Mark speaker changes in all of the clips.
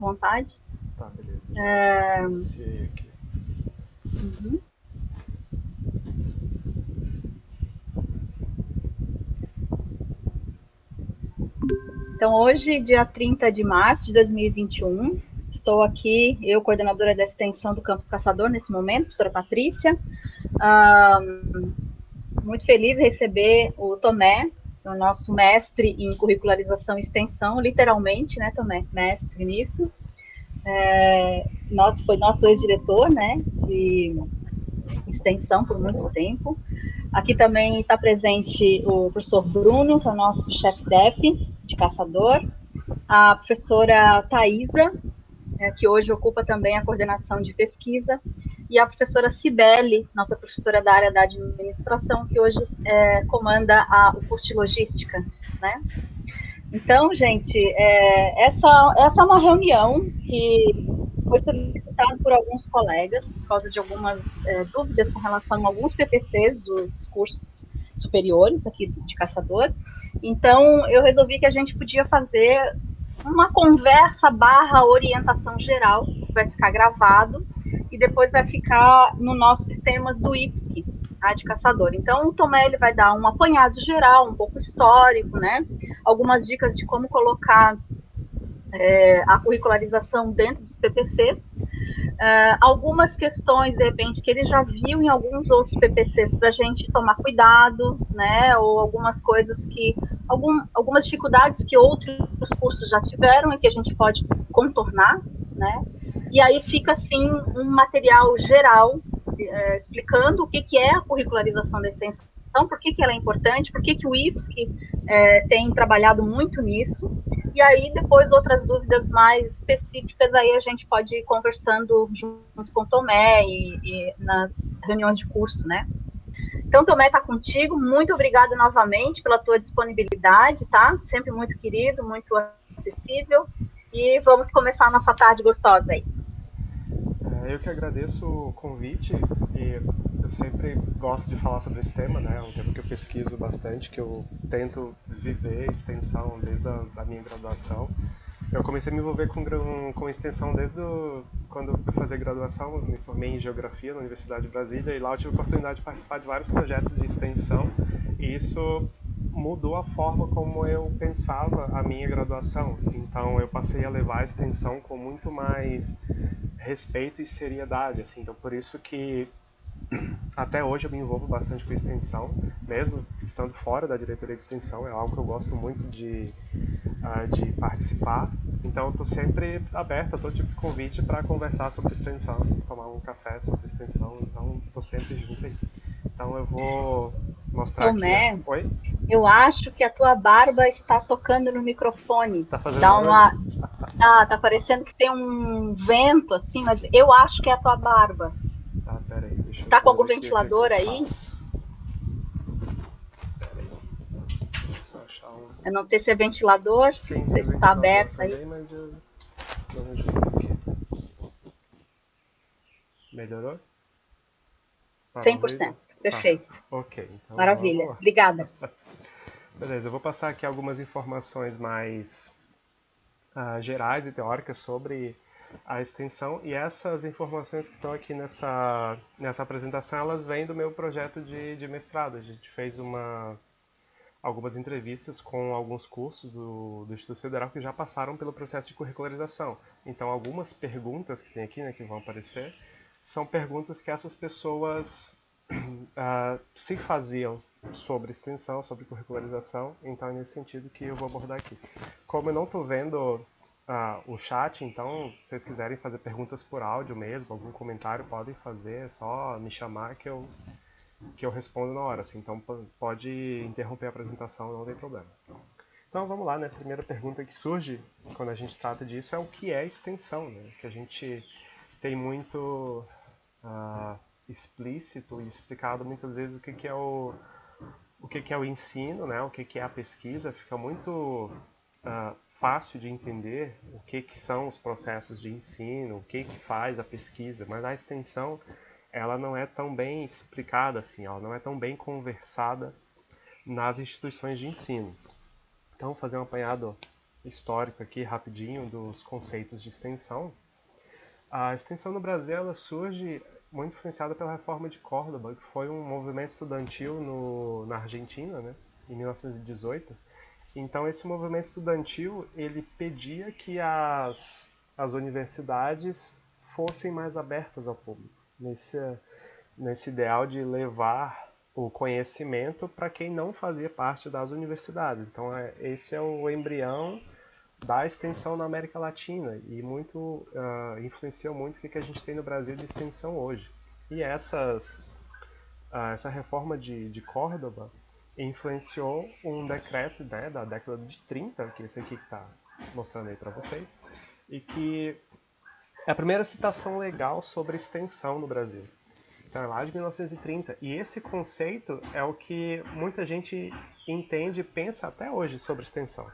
Speaker 1: vontade.
Speaker 2: Tá, beleza. Já iniciei aqui.
Speaker 1: Uhum. Então, hoje, dia 30 de março de 2021, estou aqui, eu, coordenadora da extensão do Campus Caçador, nesse momento, professora Patrícia. Ah, muito feliz de receber o Tomé, o nosso mestre em curricularização e extensão, literalmente, né, Tomé? Mestre nisso. Foi nosso ex-diretor, né, de extensão por muito tempo. Aqui também está presente o professor Bruno, que é o nosso chefe DEP de caçador, a professora Thaisa, que hoje ocupa também a coordenação de pesquisa, e a professora Cibele, nossa professora da área da administração, que hoje comanda o curso de logística, né? Então, gente, essa é uma reunião que foi solicitada por alguns colegas, por causa de algumas dúvidas com relação a alguns PPCs dos cursos superiores aqui de Caçador. Então, eu resolvi que a gente podia fazer uma conversa barra orientação geral, que vai ficar gravado, e depois vai ficar no nossos sistemas do IPSC, de Caçador. Então, o Tomé ele vai dar um apanhado geral, um pouco histórico, né? Algumas dicas de como colocar a curricularização dentro dos PPCs, algumas questões, de repente, que ele já viu em alguns outros PPCs para a gente tomar cuidado, né? Ou algumas coisas algumas dificuldades que outros cursos já tiveram e que a gente pode contornar, né? E aí fica, assim, um material geral explicando o que é a curricularização da extensão, por que ela é importante, por que o IFSC tem trabalhado muito nisso, e aí, depois, outras dúvidas mais específicas, aí a gente pode ir conversando junto com o Tomé e nas reuniões de curso, né? Então, Tomé, está contigo. Muito obrigada novamente pela tua disponibilidade, tá? Sempre muito querido, muito acessível. E vamos começar a nossa tarde gostosa aí.
Speaker 2: Eu que agradeço o convite e eu sempre gosto de falar sobre esse tema, né? É um tema que eu pesquiso bastante, que eu tento viver extensão desde a minha graduação. Eu comecei a me envolver com extensão quando eu fui fazer graduação. Eu me formei em Geografia na Universidade de Brasília e lá eu tive a oportunidade de participar de vários projetos de extensão e isso mudou a forma como eu pensava a minha graduação. Então eu passei a levar a extensão com muito mais respeito e seriedade, assim. Então por isso que até hoje eu me envolvo bastante com extensão, mesmo estando fora da diretoria de extensão, é algo que eu gosto muito de participar. Então eu estou sempre aberto a todo tipo de convite para conversar sobre extensão, tomar um café sobre extensão, então estou sempre junto aí. Então eu vou mostrar aqui.
Speaker 1: Tomé,
Speaker 2: Oi?
Speaker 1: eu acho que a tua barba está tocando no microfone.
Speaker 2: Tá fazendo
Speaker 1: Dá
Speaker 2: barulho?
Speaker 1: uma. Tá parecendo que tem um vento, assim, mas eu acho que é a tua barba.
Speaker 2: Tá, pera aí, deixa eu
Speaker 1: Tá com
Speaker 2: ver
Speaker 1: algum
Speaker 2: aqui o que que eu
Speaker 1: ventilador aí?
Speaker 2: faço. Pera aí, deixa eu só achar um...
Speaker 1: Eu não sei se é ventilador,
Speaker 2: Sim,
Speaker 1: não
Speaker 2: tem
Speaker 1: sei
Speaker 2: o
Speaker 1: se está
Speaker 2: ventilador
Speaker 1: aberto aí.
Speaker 2: também, mas eu não ajudo aqui. Melhorou? Parou o ruído?
Speaker 1: 100%.
Speaker 2: Tá,
Speaker 1: Perfeito.
Speaker 2: ok, então vamos
Speaker 1: Maravilha.
Speaker 2: lá.
Speaker 1: Obrigada.
Speaker 2: Beleza, eu vou passar aqui algumas informações mais gerais e teóricas sobre a extensão e essas informações que estão aqui nessa apresentação, elas vêm do meu projeto de mestrado. A gente fez algumas entrevistas com alguns cursos do Instituto Federal que já passaram pelo processo de curricularização. Então, algumas perguntas que tem aqui, né, que vão aparecer, são perguntas que essas pessoas se faziam sobre extensão, sobre curricularização. Então, é nesse sentido que eu vou abordar aqui. Como eu não estou vendo o chat, então, se vocês quiserem fazer perguntas por áudio mesmo, algum comentário, podem fazer, é só me chamar que eu respondo na hora, assim, então pode interromper a apresentação, não tem problema. Então vamos lá, né? A primeira pergunta que surge quando a gente trata disso é o que é extensão, né? Que a gente tem muito explícito e explicado muitas vezes o que é o ensino, né? O que é a pesquisa, fica muito fácil de entender o que são os processos de ensino, o que faz a pesquisa, mas a extensão ela não é tão bem explicada assim, ela não é tão bem conversada nas instituições de ensino. Então, vou fazer um apanhado histórico aqui, rapidinho, dos conceitos de extensão. A extensão no Brasil ela surge muito influenciada pela Reforma de Córdoba, que foi um movimento estudantil na Argentina, né, em 1918. Então, esse movimento estudantil ele pedia que as universidades fossem mais abertas ao público, nesse ideal de levar o conhecimento para quem não fazia parte das universidades. Então, esse é o embrião da extensão na América Latina e influenciou muito o que a gente tem no Brasil de extensão hoje. E essa reforma de Córdoba influenciou um decreto, né, da década de 30, que é esse aqui que está mostrando aí para vocês, e que é a primeira citação legal sobre extensão no Brasil. Então é lá de 1930. E esse conceito é o que muita gente entende e pensa até hoje sobre extensão.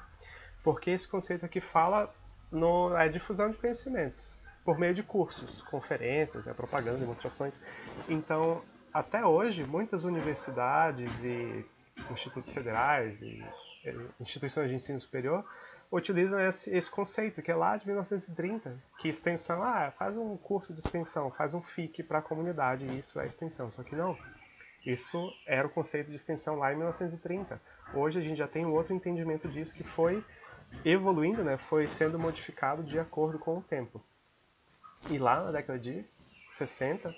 Speaker 2: Porque esse conceito aqui fala na difusão de conhecimentos, por meio de cursos, conferências, né, propagandas, demonstrações. Então, até hoje, muitas universidades e institutos federais e instituições de ensino superior utilizam esse conceito, que é lá de 1930, que extensão, faz um curso de extensão, faz um FIC para a comunidade, e isso é extensão. Só que não, isso era o conceito de extensão lá em 1930. Hoje a gente já tem um outro entendimento disso que foi evoluindo, né, foi sendo modificado de acordo com o tempo. E lá na década de 60,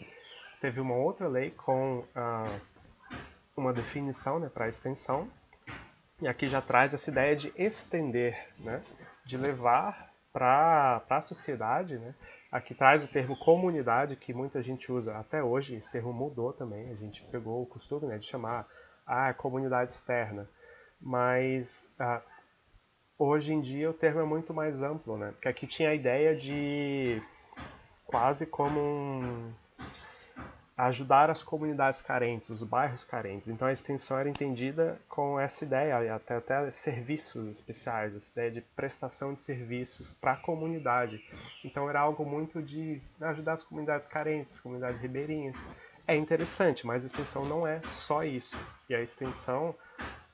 Speaker 2: teve uma outra lei com uma definição, né, para a extensão, e aqui já traz essa ideia de estender, né, de levar para a sociedade, né. Aqui traz o termo comunidade, que muita gente usa até hoje, esse termo mudou também, a gente pegou o costume, né, de chamar comunidade externa, mas hoje em dia o termo é muito mais amplo, né, porque aqui tinha a ideia de quase como ajudar as comunidades carentes, os bairros carentes. Então a extensão era entendida com essa ideia, até serviços especiais, essa ideia de prestação de serviços para a comunidade. Então era algo muito de ajudar as comunidades carentes, as comunidades ribeirinhas. É interessante, mas a extensão não é só isso. E a extensão,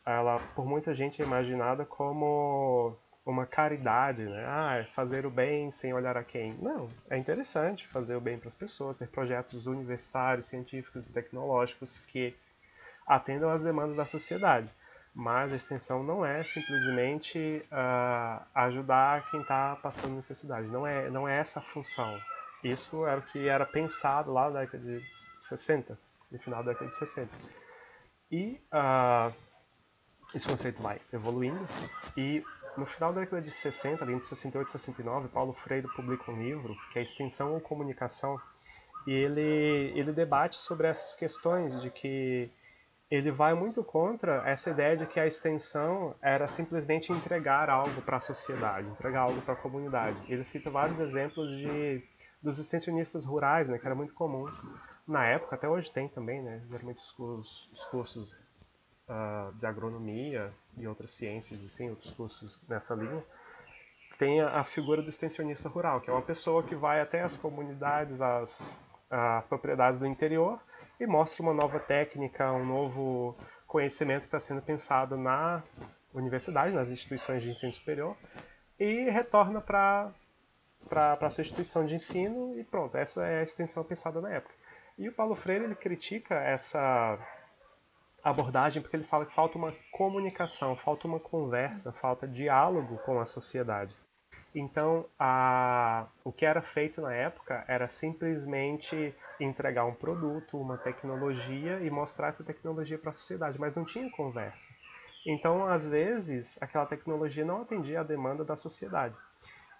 Speaker 2: ela por muita gente é imaginada como uma caridade, né? É fazer o bem sem olhar a quem. Não, é interessante fazer o bem para as pessoas, ter projetos universitários, científicos e tecnológicos que atendam às demandas da sociedade. Mas a extensão não é simplesmente ajudar quem está passando necessidade. Não é essa a função. Isso era o que era pensado lá na década de 60, no final da década de 60. E esse conceito vai evoluindo e no final da década de 60, ali entre 68 e 69, Paulo Freire publica um livro que é Extensão ou Comunicação, e ele debate sobre essas questões de que ele vai muito contra essa ideia de que a extensão era simplesmente entregar algo para a sociedade, entregar algo para a comunidade. Ele cita vários exemplos dos extensionistas rurais, né, que era muito comum na época, até hoje tem também, né, geralmente os cursos de agronomia e outras ciências, assim, outros cursos nessa linha, tem a figura do extensionista rural, que é uma pessoa que vai até as comunidades, as propriedades do interior e mostra uma nova técnica, um novo conhecimento que está sendo pensado na universidade, nas instituições de ensino superior, e retorna para a sua instituição de ensino e pronto, essa é a extensão pensada na época. E o Paulo Freire ele critica essa abordagem porque ele fala que falta uma comunicação, falta uma conversa, falta diálogo com a sociedade. Então, o que era feito na época era simplesmente entregar um produto, uma tecnologia e mostrar essa tecnologia para a sociedade, mas não tinha conversa. Então, às vezes, aquela tecnologia não atendia à demanda da sociedade.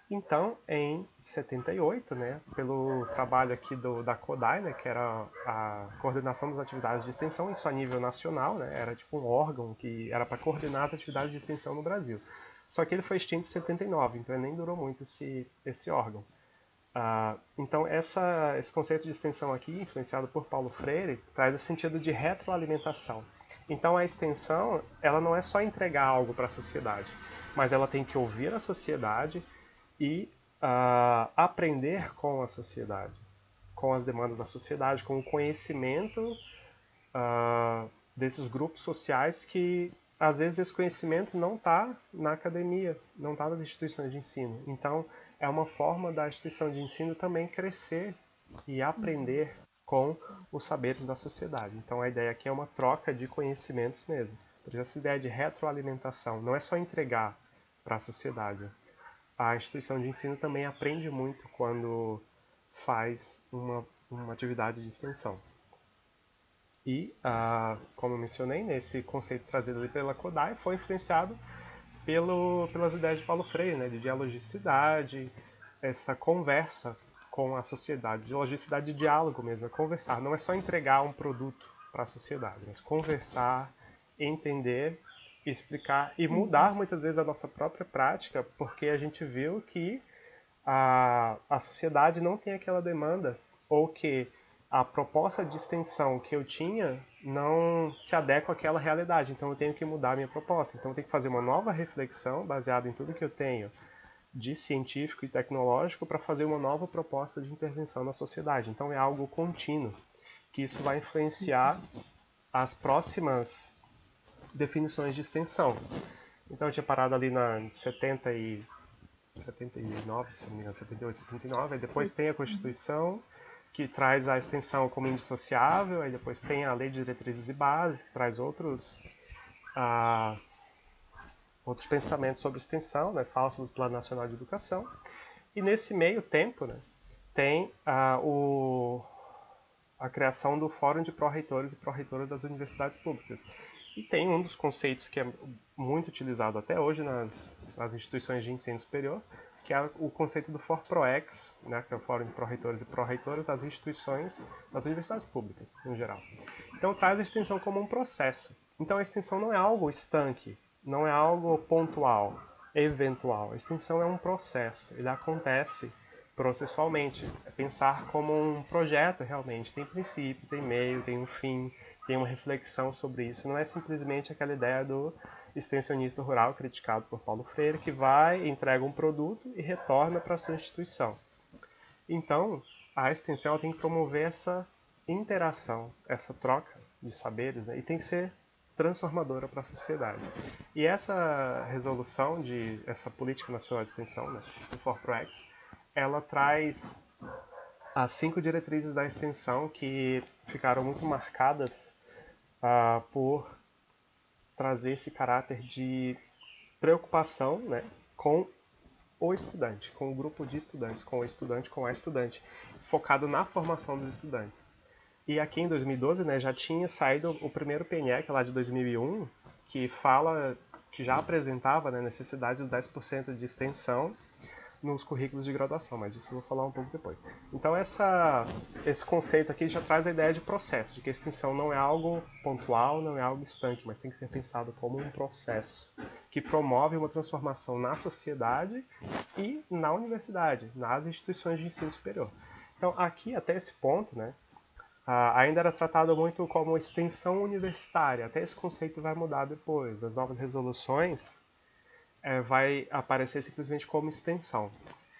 Speaker 2: Então, em 78, né, pelo trabalho aqui da CODAI, né, que era a coordenação das atividades de extensão, isso a nível nacional, né, era tipo um órgão que era para coordenar as atividades de extensão no Brasil. Só que ele foi extinto em 79, então nem durou muito esse órgão. Então, esse conceito de extensão aqui, influenciado por Paulo Freire, traz o sentido de retroalimentação. Então, a extensão, ela não é só entregar algo para a sociedade, mas ela tem que ouvir a sociedade e aprender com a sociedade, com as demandas da sociedade, com o conhecimento desses grupos sociais que às vezes esse conhecimento não está na academia, não está nas instituições de ensino. Então, é uma forma da instituição de ensino também crescer e aprender com os saberes da sociedade. Então, a ideia aqui é uma troca de conhecimentos mesmo. Por isso, essa ideia de retroalimentação não é só entregar para a sociedade. A instituição de ensino também aprende muito quando faz uma atividade de extensão. E, como eu mencionei, nesse conceito trazido ali pela Kodai, foi influenciado pelas ideias de Paulo Freire, né, de dialogicidade, essa conversa com a sociedade, dialogicidade de diálogo mesmo, é conversar. Não é só entregar um produto para a sociedade, mas conversar, entender, explicar e mudar muitas vezes a nossa própria prática, porque a gente viu que a sociedade não tem aquela demanda, ou que a proposta de extensão que eu tinha não se adequa àquela realidade. Então eu tenho que mudar a minha proposta. Então eu tenho que fazer uma nova reflexão baseada em tudo que eu tenho de científico e tecnológico para fazer uma nova proposta de intervenção na sociedade. Então é algo contínuo, que isso vai influenciar as próximas definições de extensão. Então eu tinha parado ali na 79, se não me engano, 78, 79, aí depois tem a Constituição, que traz a extensão como indissociável, aí depois tem a Lei de Diretrizes e Bases, que traz outros pensamentos sobre extensão, né, fala sobre o Plano Nacional de Educação, e nesse meio tempo, né, tem a criação do Fórum de Pró-Reitores e Pró-Reitoras das Universidades Públicas. E tem um dos conceitos que é muito utilizado até hoje nas instituições de ensino superior, que é o conceito do FORPROEX, né, que é o Fórum de Pró-Reitores e Pró-Reitoras das instituições, das universidades públicas, no geral. Então traz a extensão como um processo. Então a extensão não é algo estanque, não é algo pontual, eventual. A extensão é um processo, ele acontece processualmente. É pensar como um projeto realmente. Tem princípio, tem meio, tem um fim, tem uma reflexão sobre isso. Não é simplesmente aquela ideia do extensionista rural criticado por Paulo Freire, que vai, entrega um produto e retorna para a sua instituição. Então, a extensão tem que promover essa interação, essa troca de saberes, né? E tem que ser transformadora para a sociedade. E essa resolução essa política nacional de extensão, né, do FORPROEX, ela traz as 5 diretrizes da extensão que ficaram muito marcadas por trazer esse caráter de preocupação, né, com o estudante, com o grupo de estudantes, com o estudante, com a estudante, focado na formação dos estudantes. E aqui em 2012, né, já tinha saído o primeiro PNEC lá de 2001, que já apresentava, né, a necessidade de 10% de extensão nos currículos de graduação, mas isso eu vou falar um pouco depois. Então esse conceito aqui já traz a ideia de processo, de que a extensão não é algo pontual, não é algo estanque, mas tem que ser pensado como um processo que promove uma transformação na sociedade e na universidade, nas instituições de ensino superior. Então aqui até esse ponto, né, ainda era tratado muito como extensão universitária, até esse conceito vai mudar depois. As novas resoluções vai aparecer simplesmente como extensão.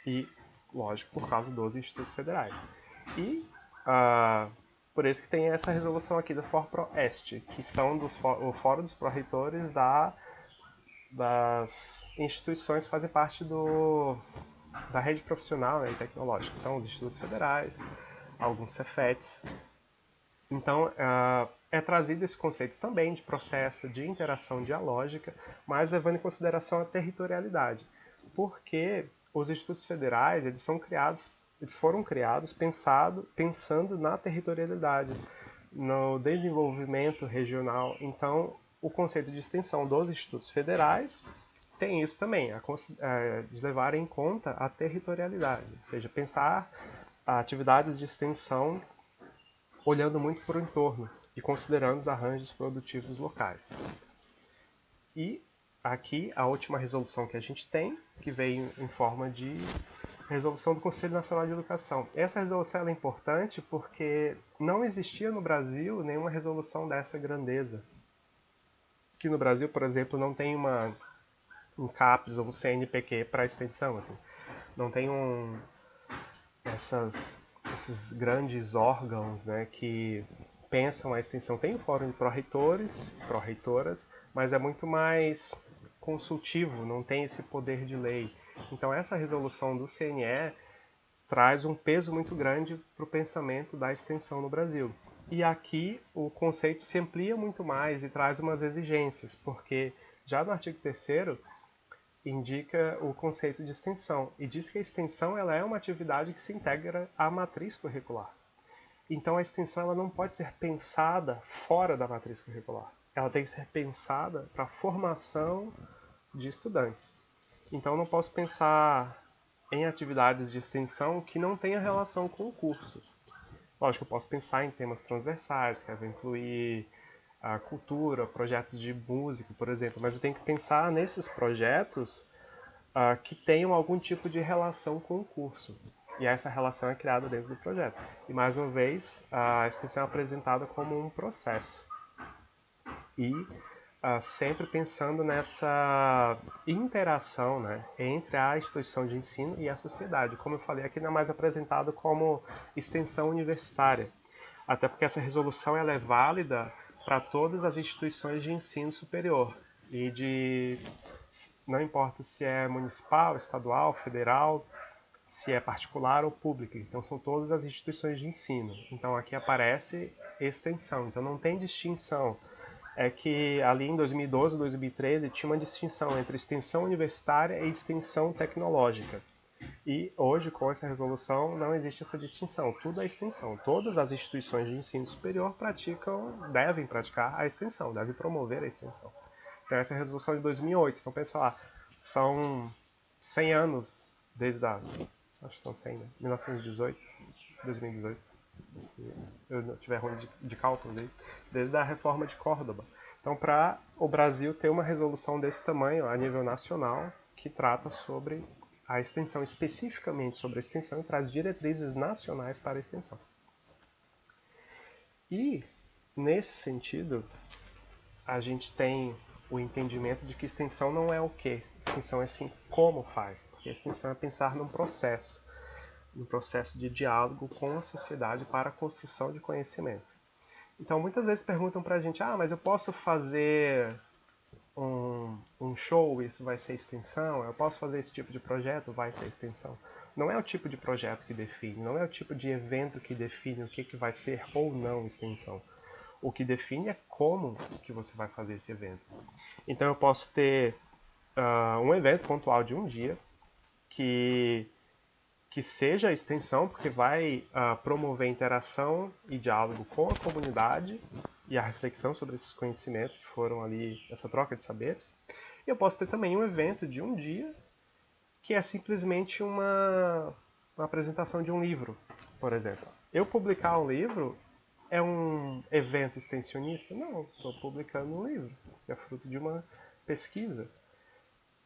Speaker 2: E, lógico, por causa dos institutos federais. E por isso que tem essa resolução aqui do FORPROEST, que são o Fórum dos Pró-Reitores das instituições que fazem parte da rede profissional, né, e tecnológica. Então, os institutos federais, alguns Cefetes. Então, é trazido esse conceito também de processo, de interação dialógica, mas levando em consideração a territorialidade. Porque os institutos federais, eles foram criados pensando na territorialidade, no desenvolvimento regional. Então, o conceito de extensão dos institutos federais tem isso também, de levar em conta a territorialidade, ou seja, pensar atividades de extensão olhando muito para o entorno e considerando os arranjos produtivos locais. E aqui a última resolução que a gente tem, que veio em forma de resolução do Conselho Nacional de Educação. Essa resolução é importante porque não existia no Brasil nenhuma resolução dessa grandeza. Que no Brasil, por exemplo, não tem um CAPES ou um CNPq para extensão. Assim. Não tem esses grandes órgãos, né, que pensam a extensão. Tem o fórum de pró-reitores, pró-reitoras, mas é muito mais consultivo, não tem esse poder de lei. Então essa resolução do CNE traz um peso muito grande para o pensamento da extensão no Brasil. E aqui o conceito se amplia muito mais e traz umas exigências, porque já no artigo 3º indica o conceito de extensão e diz que a extensão ela é uma atividade que se integra à matriz curricular. Então a extensão ela não pode ser pensada fora da matriz curricular. Ela tem que ser pensada para a formação de estudantes. Então eu não posso pensar em atividades de extensão que não tenha relação com o curso. Lógico, eu posso pensar em temas transversais, que vai incluir a cultura, projetos de música, por exemplo, mas eu tenho que pensar nesses projetos que tenham algum tipo de relação com o curso. E essa relação é criada dentro do projeto. E mais uma vez, a extensão é apresentada como um processo. E sempre pensando nessa interação, né, entre a instituição de ensino e a sociedade. Como eu falei, aqui não é mais apresentado como extensão universitária. Até porque essa resolução ela é válida para todas as instituições de ensino superior. Não importa se é municipal, estadual, federal, se é particular ou pública. Então são todas as instituições de ensino. Então aqui aparece extensão. Então não tem distinção. É que ali em 2012, 2013 tinha uma distinção entre extensão universitária e extensão tecnológica. E hoje, com essa resolução, não existe essa distinção. Tudo é extensão. Todas as instituições de ensino superior devem praticar a extensão, devem promover a extensão. Então essa é a resolução de 2008. Então pensa lá, são 100 anos desde acho que são 100, né? 1918, 2018. Se eu não tiver ruim de cálculo aí, desde a reforma de Córdoba. Então, para o Brasil ter uma resolução desse tamanho a nível nacional, que trata sobre a extensão, especificamente sobre a extensão, e traz diretrizes nacionais para a extensão. E, nesse sentido, a gente tem o entendimento de que extensão não é o quê? Extensão é sim como faz, porque a extensão é pensar num processo de diálogo com a sociedade para a construção de conhecimento. Então, muitas vezes perguntam para a gente, mas eu posso fazer um show, isso vai ser extensão? Eu posso fazer esse tipo de projeto, vai ser extensão? Não é o tipo de projeto que define, não é o tipo de evento que define o que vai ser ou não extensão. O que define é como que você vai fazer esse evento. Então, eu posso ter um evento pontual de um dia que seja a extensão, porque vai promover interação e diálogo com a comunidade e a reflexão sobre esses conhecimentos que foram ali, essa troca de saberes. E eu posso ter também um evento de um dia, que é simplesmente uma apresentação de um livro, por exemplo. Eu publicar um livro é um evento extensionista? Não, estou publicando um livro, que é fruto de uma pesquisa.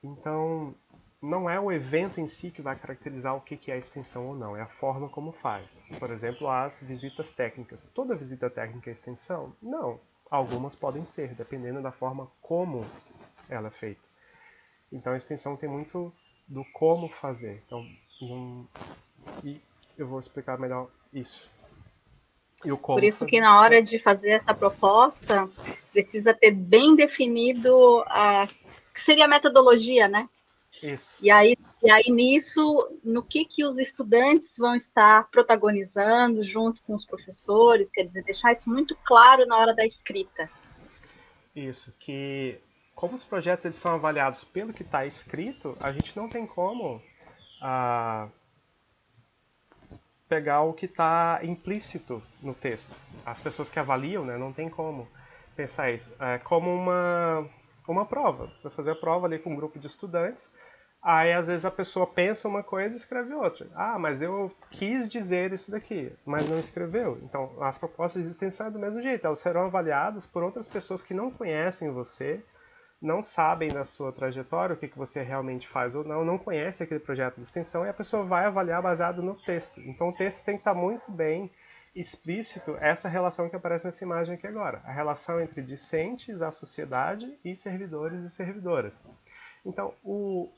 Speaker 2: Então, não é o evento em si que vai caracterizar o que é extensão ou não, é a forma como faz. Por exemplo, as visitas técnicas. Toda visita técnica é extensão? Não. Algumas podem ser, dependendo da forma como ela é feita. Então, a extensão tem muito do como fazer. Então, e eu vou explicar melhor isso. E o como
Speaker 1: Por isso
Speaker 2: fazer.
Speaker 1: que na hora de fazer essa proposta, precisa ter bem definido que seria a metodologia, né?
Speaker 2: Isso.
Speaker 1: E aí nisso, no que os estudantes vão estar protagonizando junto com os professores, quer dizer, deixar isso muito claro na hora da escrita.
Speaker 2: Isso, que como os projetos eles são avaliados pelo que está escrito, a gente não tem como pegar o que está implícito no texto. As pessoas que avaliam, né, não tem como pensar isso. É como uma prova. Você fazer a prova ali com um grupo de estudantes, aí às vezes a pessoa pensa uma coisa e escreve outra. Mas eu quis dizer isso daqui, mas não escreveu. Então as propostas de extensão é do mesmo jeito. Elas serão avaliadas por outras pessoas que não conhecem você, não sabem da sua trajetória, o que você realmente faz ou não conhece aquele projeto de extensão e a pessoa vai avaliar baseado no texto. Então o texto tem que estar muito bem explícito essa relação que aparece nessa imagem aqui agora. A relação entre discentes, a sociedade e servidores e servidoras. Então o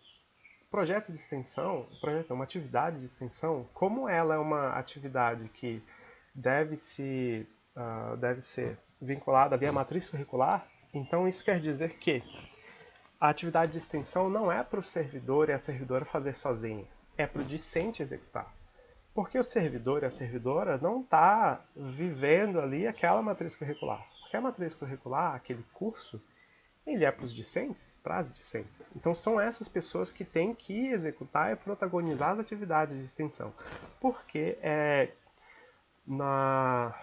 Speaker 2: projeto de extensão, uma atividade de extensão, como ela é uma atividade que deve se deve ser vinculada ali à matriz curricular, então isso quer dizer que a atividade de extensão não é para o servidor e a servidora fazer sozinha, é para o discente executar. Porque o servidor e a servidora não está vivendo ali aquela matriz curricular. Porque a matriz curricular, aquele curso, ele é para os discentes, para as discentes. Então são essas pessoas que têm que executar e protagonizar as atividades de extensão. Porque na,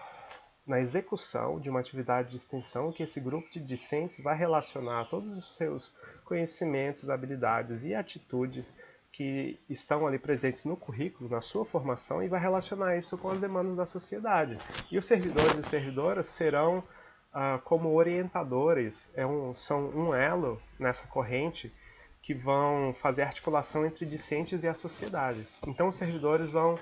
Speaker 2: na execução de uma atividade de extensão que esse grupo de discentes vai relacionar todos os seus conhecimentos, habilidades e atitudes que estão ali presentes no currículo, na sua formação, e vai relacionar isso com as demandas da sociedade. E os servidores e servidoras serão como orientadores, são um elo nessa corrente que vão fazer articulação entre discentes e a sociedade. Então os servidores vão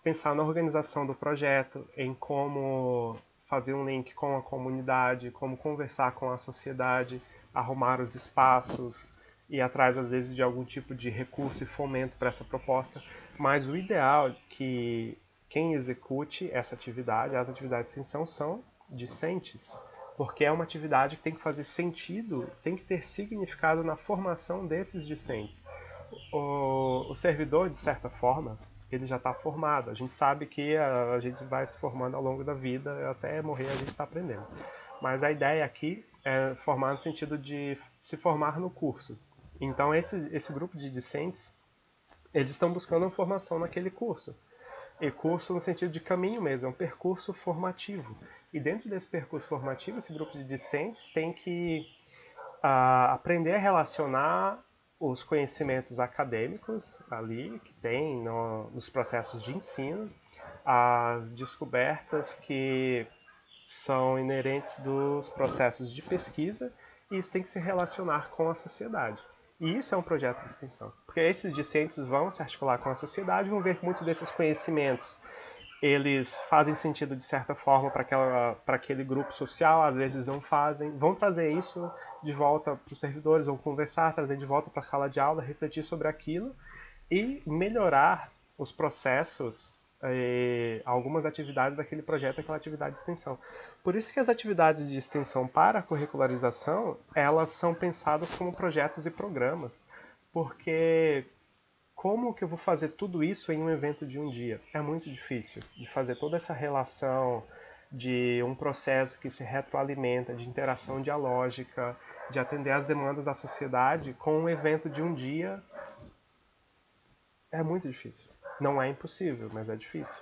Speaker 2: pensar na organização do projeto, em como fazer um link com a comunidade, como conversar com a sociedade, arrumar os espaços, ir atrás às vezes de algum tipo de recurso e fomento para essa proposta. Mas o ideal é que quem execute essa atividade, as atividades de extensão, são discentes, porque é uma atividade que tem que fazer sentido, tem que ter significado na formação desses discentes. O servidor, de certa forma, ele já está formado. A gente sabe que a gente vai se formando ao longo da vida, até morrer a gente está aprendendo. Mas a ideia aqui é formar no sentido de se formar no curso. Então esse grupo de discentes, eles estão buscando uma formação naquele curso. E curso no sentido de caminho mesmo, é um percurso formativo. E dentro desse percurso formativo, esse grupo de discentes tem que aprender a relacionar os conhecimentos acadêmicos ali que tem nos processos de ensino, as descobertas que são inerentes dos processos de pesquisa, e isso tem que se relacionar com a sociedade. E isso é um projeto de extensão, porque esses discentes vão se articular com a sociedade, vão ver que muitos desses conhecimentos eles fazem sentido de certa forma para aquele grupo social, às vezes não fazem, vão trazer isso de volta para os servidores, vão conversar, trazer de volta para a sala de aula, refletir sobre aquilo e melhorar os processos, algumas atividades daquele projeto, aquela atividade de extensão. Por isso que as atividades de extensão para a curricularização, elas são pensadas como projetos e programas, porque como que eu vou fazer tudo isso em um evento de um dia? É muito difícil de fazer toda essa relação de um processo que se retroalimenta, de interação dialógica, de atender às demandas da sociedade com um evento de um dia. É muito difícil. Não é impossível, mas é difícil.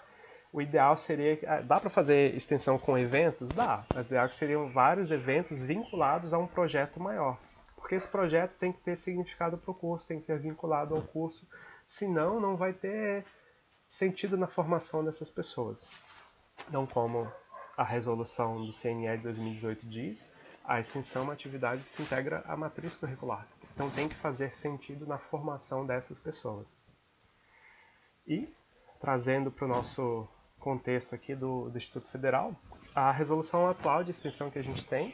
Speaker 2: O ideal seria... Dá para fazer extensão com eventos? Dá, mas o ideal seriam vários eventos vinculados a um projeto maior. Porque esse projeto tem que ter significado para o curso, tem que ser vinculado ao curso, senão não vai ter sentido na formação dessas pessoas. Então, como a resolução do CNE de 2018 diz, a extensão é uma atividade que se integra à matriz curricular. Então tem que fazer sentido na formação dessas pessoas. E, trazendo para o nosso contexto aqui do Instituto Federal, a resolução atual de extensão que a gente tem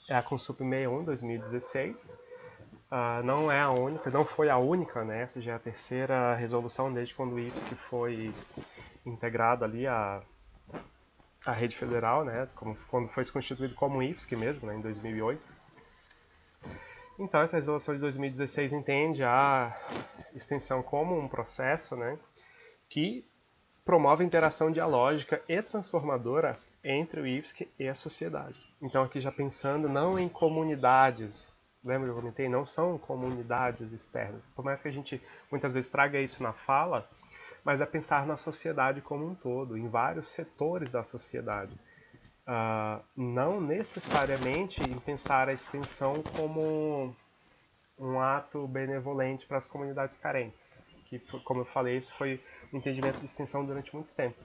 Speaker 2: é a Consup 61/2016. Não é a única, não foi a única, né? Essa já é a terceira resolução desde quando o IFSC foi integrado ali à rede federal, né? Quando foi constituído como IFSC mesmo, né? Em 2008. Então essa resolução de 2016 entende a extensão como um processo, né? Que promove a interação dialógica e transformadora entre o IFSC e a sociedade. Então aqui já pensando não em comunidades, lembra que eu comentei, não são comunidades externas, por mais que a gente muitas vezes traga isso na fala, mas é pensar na sociedade como um todo, em vários setores da sociedade. Não necessariamente em pensar a extensão como um ato benevolente para as comunidades carentes, que, como eu falei, isso foi um entendimento de extensão durante muito tempo.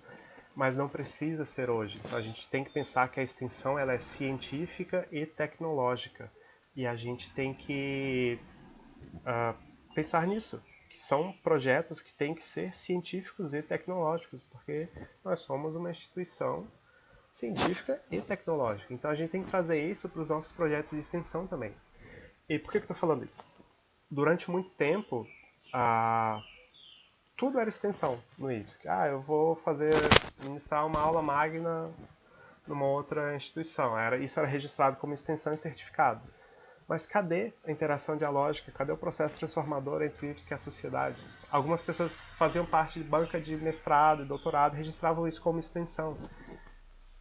Speaker 2: Mas não precisa ser hoje. A gente tem que pensar que a extensão ela é científica e tecnológica. E a gente tem que pensar nisso, que são projetos que têm que ser científicos e tecnológicos, porque nós somos uma instituição científica e tecnológica. Então a gente tem que trazer isso para os nossos projetos de extensão também. E por que eu estou falando isso? Durante muito tempo, tudo era extensão no IFSC. Eu vou ministrar uma aula magna numa outra instituição. Isso era registrado como extensão e certificado. Mas cadê a interação dialógica? Cadê o processo transformador entre o IFSC e a sociedade? Algumas pessoas faziam parte de banca de mestrado e doutorado, registravam isso como extensão.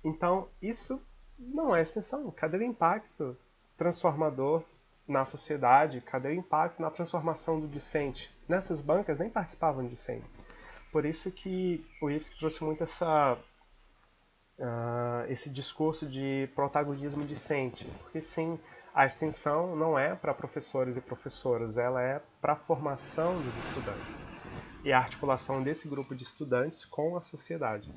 Speaker 2: Então, isso não é extensão. Cadê o impacto transformador na sociedade? Cadê o impacto na transformação do discente? Nessas bancas nem participavam de discentes. Por isso que o IFSC trouxe muito esse discurso de protagonismo discente. Porque sim, a extensão não é para professores e professoras, ela é para a formação dos estudantes e a articulação desse grupo de estudantes com a sociedade.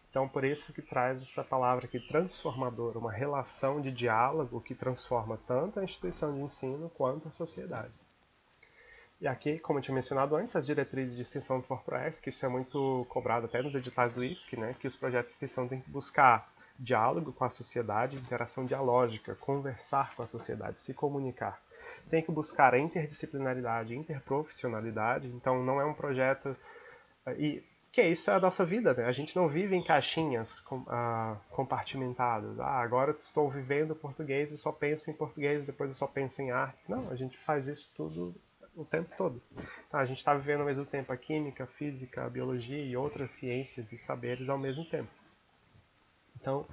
Speaker 2: Então, por isso que traz essa palavra aqui, transformador, uma relação de diálogo que transforma tanto a instituição de ensino quanto a sociedade. E aqui, como eu tinha mencionado antes, as diretrizes de extensão do ForProEx, que isso é muito cobrado até nos editais do IFSC, né, que os projetos de extensão têm que buscar diálogo com a sociedade, interação dialógica, conversar com a sociedade, se comunicar. Tem que buscar a interdisciplinaridade, interprofissionalidade, então não é um projeto... que isso é a nossa vida, né? A gente não vive em caixinhas compartimentadas. Agora estou vivendo português e só penso em português, depois eu só penso em artes. Não, a gente faz isso tudo o tempo todo. Então, a gente está vivendo ao mesmo tempo a química, a física, a biologia e outras ciências e saberes ao mesmo tempo. Então,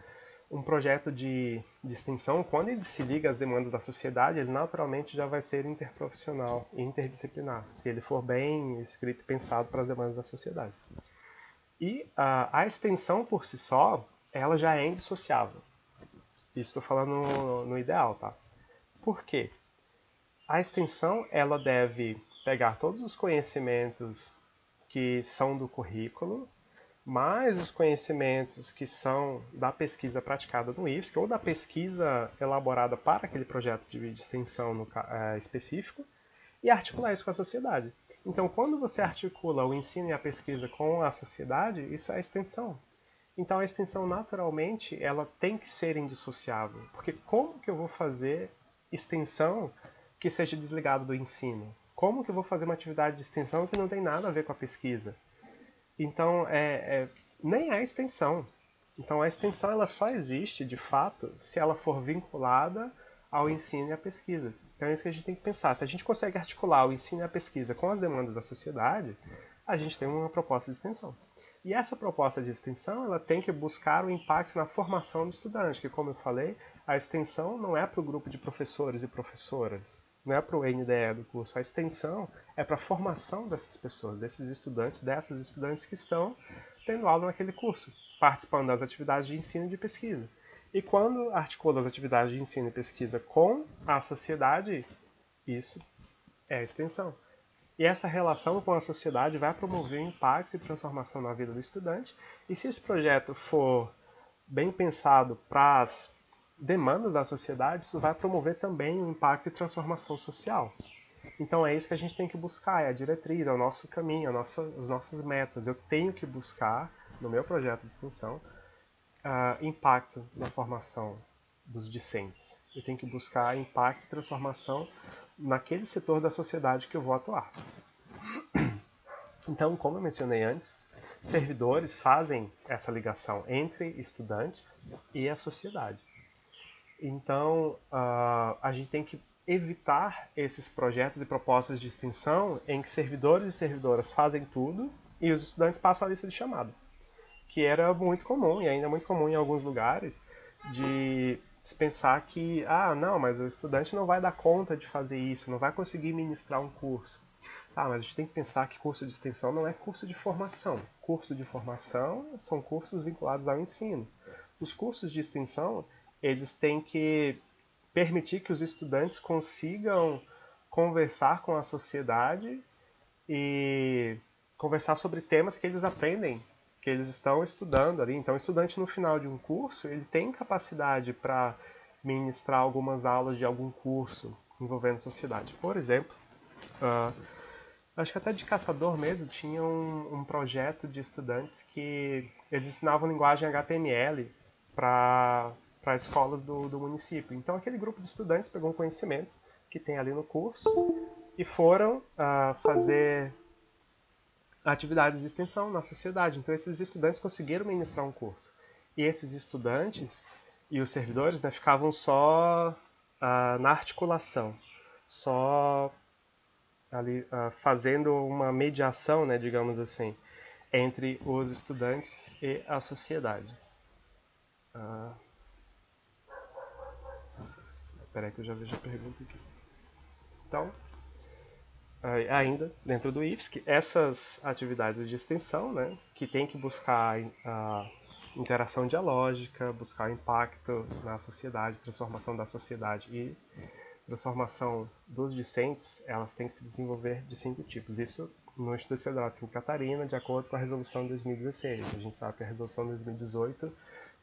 Speaker 2: um projeto de extensão, quando ele se liga às demandas da sociedade, ele naturalmente já vai ser interprofissional e interdisciplinar, se ele for bem escrito e pensado para as demandas da sociedade. E a extensão por si só, ela já é indissociável. Isso estou falando no ideal, tá? Por quê? A extensão, ela deve pegar todos os conhecimentos que são do currículo, mais os conhecimentos que são da pesquisa praticada no IFSC, ou da pesquisa elaborada para aquele projeto de extensão específico, e articular isso com a sociedade. Então, quando você articula o ensino e a pesquisa com a sociedade, isso é extensão. Então, a extensão, naturalmente, ela tem que ser indissociável. Porque como que eu vou fazer extensão que seja desligado do ensino? Como que eu vou fazer uma atividade de extensão que não tem nada a ver com a pesquisa? Então, nem é extensão. Então, a extensão ela só existe, de fato, se ela for vinculada ao ensino e à pesquisa. Então, é isso que a gente tem que pensar. Se a gente consegue articular o ensino e a pesquisa com as demandas da sociedade, a gente tem uma proposta de extensão. E essa proposta de extensão ela tem que buscar o impacto na formação do estudante, que, como eu falei, a extensão não é para o grupo de professores e professoras, não é para o NDE do curso. A extensão é para a formação dessas pessoas, desses estudantes, dessas estudantes que estão tendo aula naquele curso, participando das atividades de ensino e de pesquisa. E quando articula as atividades de ensino e pesquisa com a sociedade, isso é extensão. E essa relação com a sociedade vai promover impacto e transformação na vida do estudante. E se esse projeto for bem pensado para as demandas da sociedade, isso vai promover também o impacto e transformação social. Então é isso que a gente tem que buscar, é a diretriz, é o nosso caminho, as nossas metas. Eu tenho que buscar, no meu projeto de extensão, impacto na formação dos discentes. Eu tenho que buscar impacto e transformação naquele setor da sociedade que eu vou atuar. Então, como eu mencionei antes, servidores fazem essa ligação entre estudantes e a sociedade. Então, a gente tem que evitar esses projetos e propostas de extensão em que servidores e servidoras fazem tudo e os estudantes passam a lista de chamada, que era muito comum e ainda é muito comum em alguns lugares de pensar que, não, mas o estudante não vai dar conta de fazer isso, não vai conseguir ministrar um curso. Mas a gente tem que pensar que curso de extensão não é curso de formação. Curso de formação são cursos vinculados ao ensino. Os cursos de extensão, eles têm que permitir que os estudantes consigam conversar com a sociedade e conversar sobre temas que eles aprendem, que eles estão estudando ali. Então, o estudante no final de um curso, ele tem capacidade para ministrar algumas aulas de algum curso envolvendo sociedade. Por exemplo, acho que até de Caçador mesmo, tinha um projeto de estudantes que eles ensinavam linguagem HTML para escolas do município. Então, aquele grupo de estudantes pegou um conhecimento que tem ali no curso e foram fazer atividades de extensão na sociedade. Então, esses estudantes conseguiram ministrar um curso. E esses estudantes e os servidores, né, ficavam só na articulação, só ali fazendo uma mediação, né, digamos assim, entre os estudantes e a sociedade. Espera aí que eu já vejo a pergunta aqui. Então, ainda dentro do IFSC, essas atividades de extensão, né, que tem que buscar a interação dialógica, buscar impacto na sociedade, transformação da sociedade e transformação dos discentes, elas têm que se desenvolver de 5 tipos. Isso no Instituto Federal de Santa Catarina, de acordo com a resolução de 2016. A gente sabe que a resolução de 2018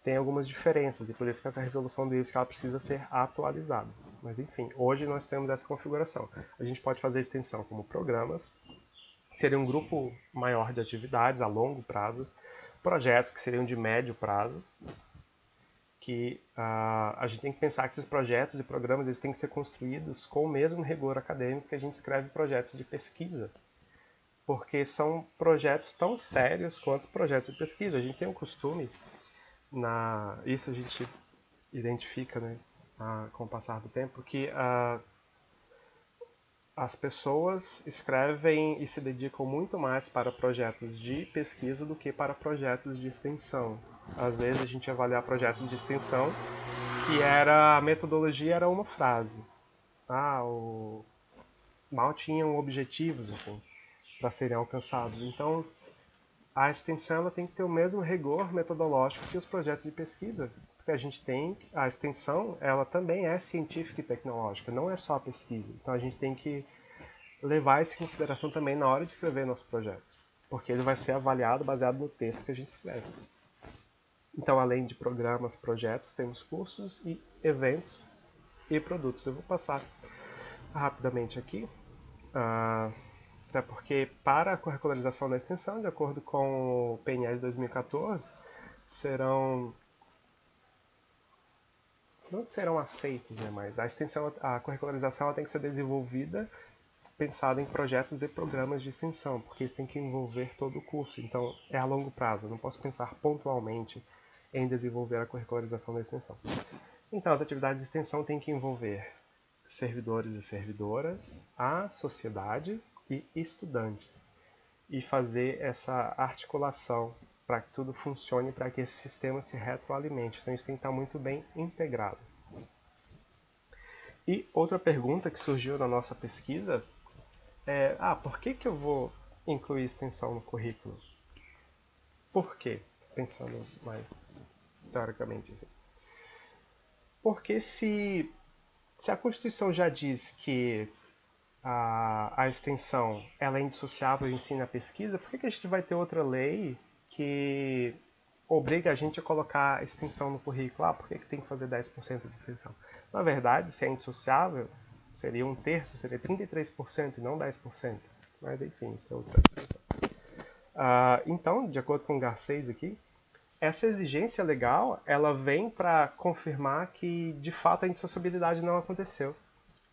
Speaker 2: tem algumas diferenças, e por isso que essa resolução do IFSC ela precisa ser atualizada. Mas enfim, hoje nós temos essa configuração. A gente pode fazer extensão como programas, que seria um grupo maior de atividades a longo prazo, projetos que seriam de médio prazo, que a gente tem que pensar que esses projetos e programas eles têm que ser construídos com o mesmo rigor acadêmico que a gente escreve projetos de pesquisa, porque são projetos tão sérios quanto projetos de pesquisa. A gente tem um costume, isso a gente identifica, né, com o passar do tempo, que as pessoas escrevem e se dedicam muito mais para projetos de pesquisa do que para projetos de extensão. Às vezes a gente ia avaliar projetos de extensão e a metodologia era uma frase. Mal tinham objetivos assim para serem alcançados. Então, a extensão ela tem que ter o mesmo rigor metodológico que os projetos de pesquisa, porque a extensão ela também é científica e tecnológica, não é só a pesquisa. Então a gente tem que levar isso em consideração também na hora de escrever nosso projeto, porque ele vai ser avaliado baseado no texto que a gente escreve. Então, além de programas, projetos, temos cursos e eventos e produtos. Eu vou passar rapidamente aqui, até porque para a curricularização da extensão, de acordo com o PNL de 2014, não serão aceitos, né, mas a curricularização ela tem que ser desenvolvida pensada em projetos e programas de extensão, porque isso tem que envolver todo o curso, então é a longo prazo, eu não posso pensar pontualmente em desenvolver a curricularização da extensão. Então, as atividades de extensão têm que envolver servidores e servidoras, a sociedade e estudantes, e fazer essa articulação para que tudo funcione, para que esse sistema se retroalimente. Então, isso tem que estar muito bem integrado. E outra pergunta que surgiu na nossa pesquisa é, por que eu vou incluir extensão no currículo? Por quê? Pensando mais teoricamente assim. Porque se a Constituição já diz que a extensão ela é indissociável do ensino e pesquisa, por que a gente vai ter outra lei que obriga a gente a colocar a extensão no currículo? Por que tem que fazer 10% de extensão? Na verdade, se é indissociável, seria 1/3, seria 33% e não 10%. Mas enfim, isso é outra discussão. Então, de acordo com o Garcês aqui, essa exigência legal ela vem para confirmar que de fato a indissociabilidade não aconteceu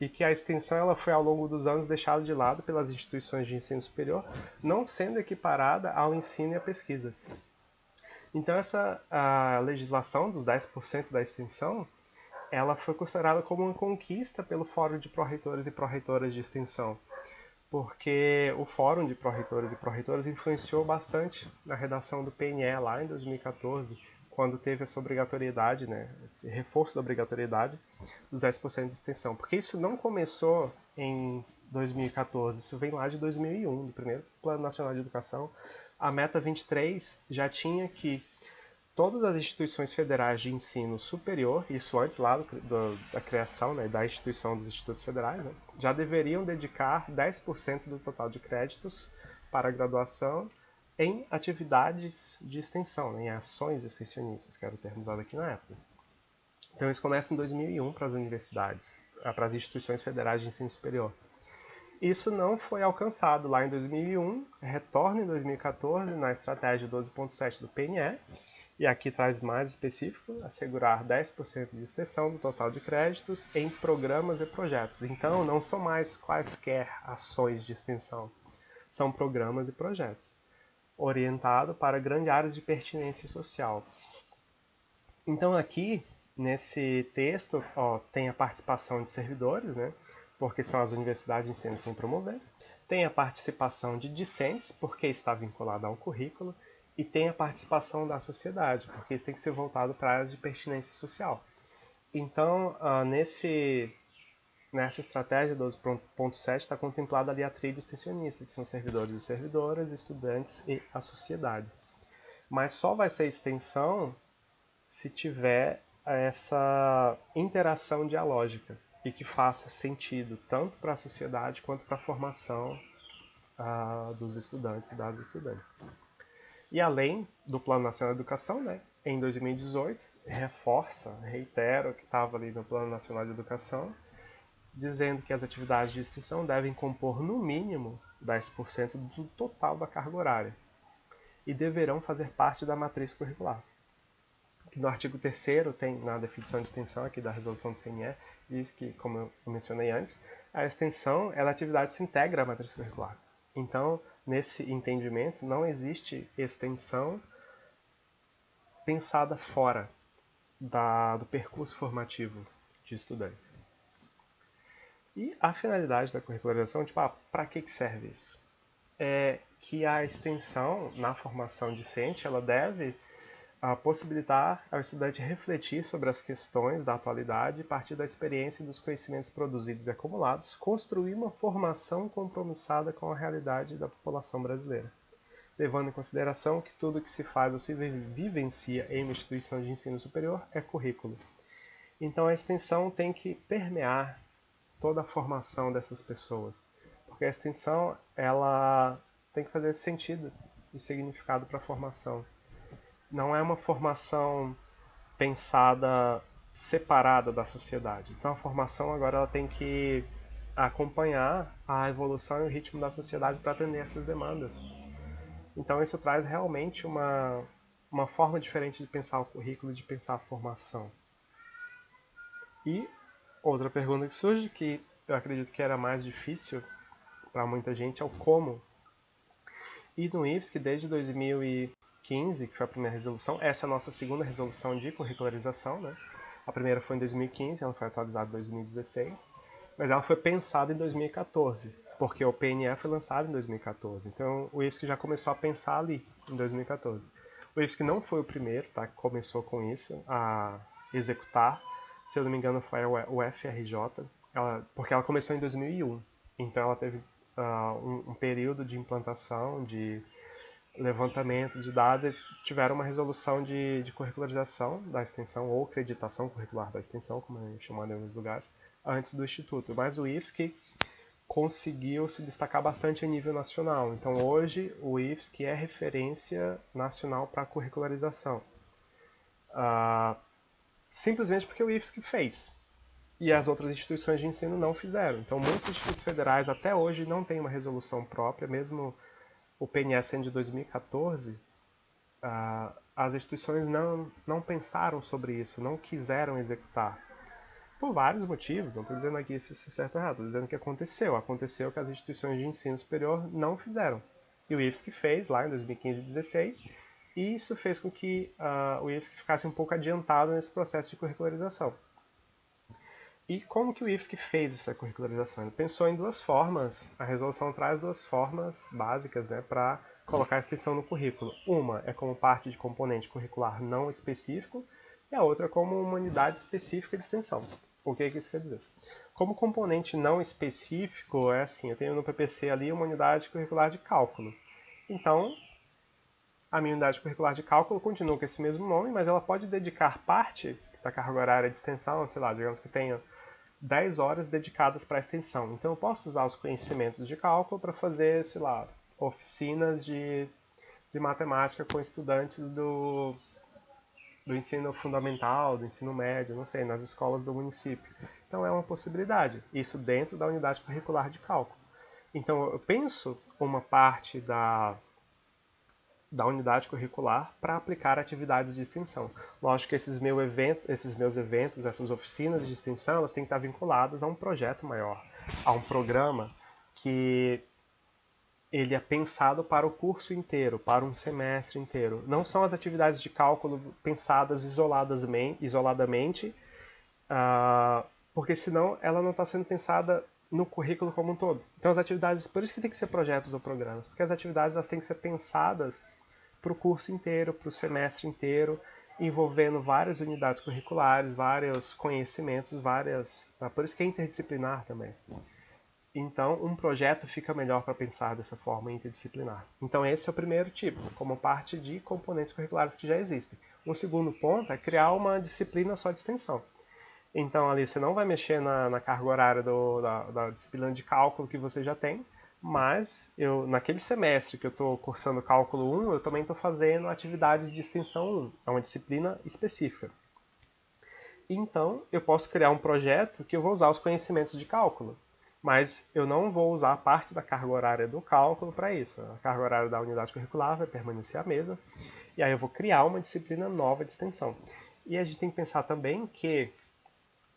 Speaker 2: e que a extensão ela foi ao longo dos anos deixada de lado pelas instituições de ensino superior, não sendo equiparada ao ensino e à pesquisa. Então a legislação dos 10% da extensão ela foi considerada como uma conquista pelo Fórum de Pró-Reitores e Pró-Reitoras de Extensão, porque o Fórum de Pró-Reitores e Pró-Reitoras influenciou bastante na redação do PNE lá em 2014, quando teve essa obrigatoriedade, né, esse reforço da obrigatoriedade dos 10% de extensão. Porque isso não começou em 2014, isso vem lá de 2001, do primeiro Plano Nacional de Educação. A Meta 23 já tinha que todas as instituições federais de ensino superior, isso antes lá da criação, né, da instituição dos institutos federais, né, já deveriam dedicar 10% do total de créditos para a graduação em atividades de extensão, né, em ações extensionistas, que era o termo usado aqui na época. Então isso começa em 2001 para as universidades, para as instituições federais de ensino superior. Isso não foi alcançado lá em 2001, retorna em 2014 na estratégia 12.7 do PNE, e aqui traz mais específico, assegurar 10% de extensão do total de créditos em programas e projetos. Então, não são mais quaisquer ações de extensão, são programas e projetos. orientado para grandes áreas de pertinência social. Então aqui, nesse texto, tem a participação de servidores, né, porque são as universidades de ensino que vão promover, tem a participação de discentes, porque está vinculada ao currículo, e tem a participação da sociedade, porque isso tem que ser voltado para áreas de pertinência social. Então, nessa estratégia 12.7 está contemplada ali a tríade extensionista, que são servidores e servidoras, estudantes e a sociedade. Mas só vai ser extensão se tiver essa interação dialógica e que faça sentido tanto para a sociedade quanto para a formação dos estudantes e das estudantes. E além do Plano Nacional de Educação, né, em 2018, reitera o que estava ali no Plano Nacional de Educação, dizendo que as atividades de extensão devem compor no mínimo 10% do total da carga horária e deverão fazer parte da matriz curricular. No artigo 3º, tem na definição de extensão aqui da resolução do CNE, diz que, como eu mencionei antes, a extensão é a atividade que se integra à matriz curricular. Então, nesse entendimento, não existe extensão pensada fora do percurso formativo de estudantes. E a finalidade da curricularização, para que serve isso? É que a extensão na formação discente, ela deve possibilitar ao estudante refletir sobre as questões da atualidade e, a partir da experiência e dos conhecimentos produzidos e acumulados, construir uma formação compromissada com a realidade da população brasileira, levando em consideração que tudo que se faz ou se vivencia em uma instituição de ensino superior é currículo. Então a extensão tem que permear toda a formação dessas pessoas, porque a extensão ela tem que fazer sentido e significado para a formação. Não é uma formação pensada separada da sociedade. Então a formação agora ela tem que acompanhar a evolução e o ritmo da sociedade para atender essas demandas. Então isso traz realmente uma forma diferente de pensar o currículo, de pensar a formação. E outra pergunta que surge, que eu acredito que era mais difícil para muita gente, é o como. E no IFSC, desde 2015, que foi a primeira resolução, essa é a nossa segunda resolução de curricularização, né? A primeira foi em 2015, ela foi atualizada em 2016, mas ela foi pensada em 2014, porque o PNE foi lançado em 2014. Então o IFSC já começou a pensar ali, em 2014. O IFSC não foi o primeiro, tá, que começou com isso, a executar. Se eu não me engano, foi o FRJ, porque ela começou em 2001. Então ela teve um período de implantação, de levantamento de dados. Eles tiveram uma resolução de curricularização da extensão, ou acreditação curricular da extensão, como é chamado em alguns lugares, antes do Instituto. Mas o IFSC conseguiu se destacar bastante a nível nacional. Então hoje o IFSC é referência nacional para a curricularização. Simplesmente porque o IFSC fez. E as outras instituições de ensino não fizeram. Então muitos institutos federais até hoje não têm uma resolução própria, mesmo o PNS sendo de 2014, as instituições não pensaram sobre isso, não quiseram executar. Por vários motivos, não estou dizendo aqui se é certo ou errado, estou dizendo que aconteceu. Aconteceu que as instituições de ensino superior não fizeram. E o IFSC fez lá em 2015 e 2016, e isso fez com que o IFSC ficasse um pouco adiantado nesse processo de curricularização. E como que o IFSC fez essa curricularização? Ele pensou em duas formas, a resolução traz duas formas básicas, né, para colocar a extensão no currículo. Uma é como parte de componente curricular não específico e a outra como uma unidade específica de extensão. O que isso quer dizer? Como componente não específico, é assim, eu tenho no PPC ali uma unidade curricular de cálculo. Então, a minha unidade curricular de cálculo continua com esse mesmo nome, mas ela pode dedicar parte da carga horária de extensão, sei lá, digamos que tenha 10 horas dedicadas para a extensão. Então eu posso usar os conhecimentos de cálculo para fazer, sei lá, oficinas de matemática com estudantes do ensino fundamental, do ensino médio, não sei, nas escolas do município. Então é uma possibilidade, isso dentro da unidade curricular de cálculo. Então eu penso uma parte da unidade curricular para aplicar atividades de extensão. Lógico que esses meus eventos, essas oficinas de extensão, elas têm que estar vinculadas a um projeto maior, a um programa que ele é pensado para o curso inteiro, para um semestre inteiro. Não são as atividades de cálculo pensadas isoladamente, porque senão ela não está sendo pensada no currículo como um todo. Então as atividades, por isso que tem que ser projetos ou programas, porque as atividades elas têm que ser pensadas para o curso inteiro, para o semestre inteiro, envolvendo várias unidades curriculares, vários conhecimentos, por isso que é interdisciplinar também. Então, um projeto fica melhor para pensar dessa forma interdisciplinar. Então, esse é o primeiro tipo, como parte de componentes curriculares que já existem. Um segundo ponto é criar uma disciplina só de extensão. Então, ali você não vai mexer na carga horária da disciplina de cálculo que você já tem, mas naquele semestre que eu estou cursando cálculo 1, eu também estou fazendo atividades de extensão 1. É uma disciplina específica. Então, eu posso criar um projeto que eu vou usar os conhecimentos de cálculo, mas eu não vou usar parte da carga horária do cálculo para isso. A carga horária da unidade curricular vai permanecer a mesma, e aí eu vou criar uma disciplina nova de extensão. E a gente tem que pensar também que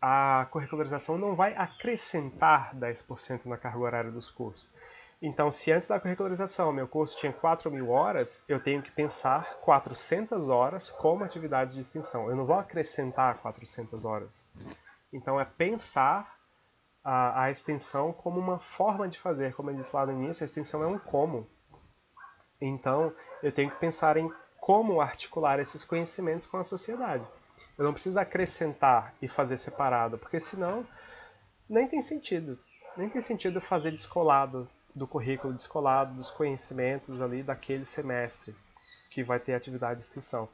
Speaker 2: a curricularização não vai acrescentar 10% na carga horária dos cursos. Então, se antes da curricularização meu curso tinha 4.000 horas, eu tenho que pensar 400 horas como atividades de extensão. Eu não vou acrescentar 400 horas. Então, é pensar a extensão como uma forma de fazer. Como eu disse lá no início, a extensão é um como. Então, eu tenho que pensar em como articular esses conhecimentos com a sociedade. Eu não preciso acrescentar e fazer separado, porque senão nem tem sentido. Nem tem sentido fazer descolado do currículo, descolado dos conhecimentos ali daquele semestre que vai ter atividade de extensão.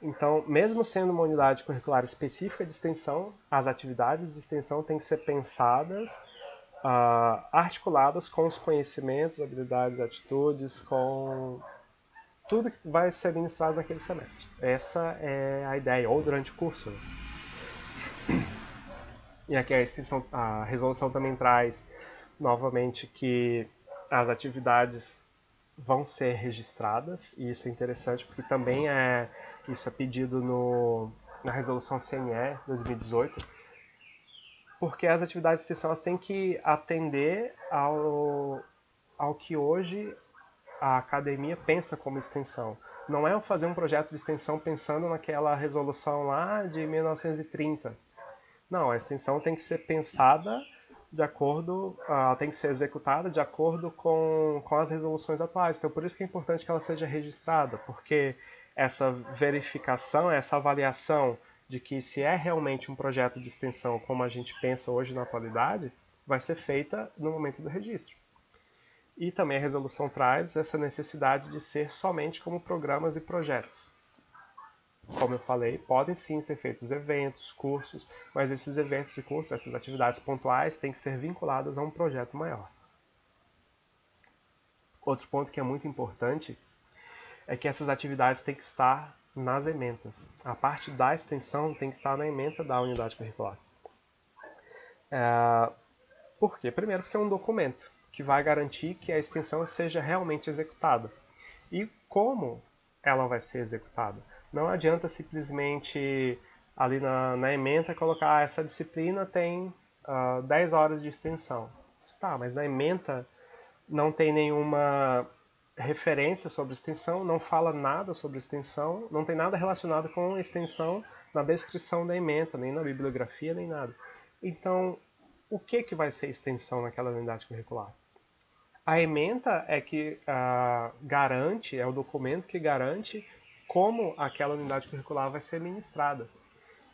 Speaker 2: Então, mesmo sendo uma unidade curricular específica de extensão, as atividades de extensão têm que ser pensadas, articuladas com os conhecimentos, habilidades, atitudes, com tudo que vai ser ministrado naquele semestre. Essa é a ideia, ou durante o curso. E aqui a resolução também traz novamente que as atividades vão ser registradas, e isso é interessante porque também isso é pedido na resolução CNE 2018, porque as atividades de extensão elas têm que atender ao que hoje a academia pensa como extensão. Não é fazer um projeto de extensão pensando naquela resolução lá de 1930. Não, a extensão tem que ser pensada de acordo, tem que ser executada de acordo com as resoluções atuais. Então, por isso que é importante que ela seja registrada, porque essa verificação, essa avaliação de que se é realmente um projeto de extensão como a gente pensa hoje na atualidade, vai ser feita no momento do registro. E também a resolução traz essa necessidade de ser somente como programas e projetos. Como eu falei, podem sim ser feitos eventos, cursos, mas esses eventos e cursos, essas atividades pontuais, têm que ser vinculadas a um projeto maior. Outro ponto que é muito importante é que essas atividades têm que estar nas ementas. A parte da extensão tem que estar na ementa da unidade curricular. Por quê? Primeiro porque é um documento que vai garantir que a extensão seja realmente executada. E como ela vai ser executada? Não adianta simplesmente ali na ementa colocar essa disciplina tem 10 horas de extensão. Tá, mas na ementa não tem nenhuma referência sobre extensão, não fala nada sobre extensão, não tem nada relacionado com extensão na descrição da ementa, nem na bibliografia, nem nada. Então, o que vai ser extensão naquela unidade curricular? A ementa é que garante, é o documento que garante como aquela unidade curricular vai ser ministrada.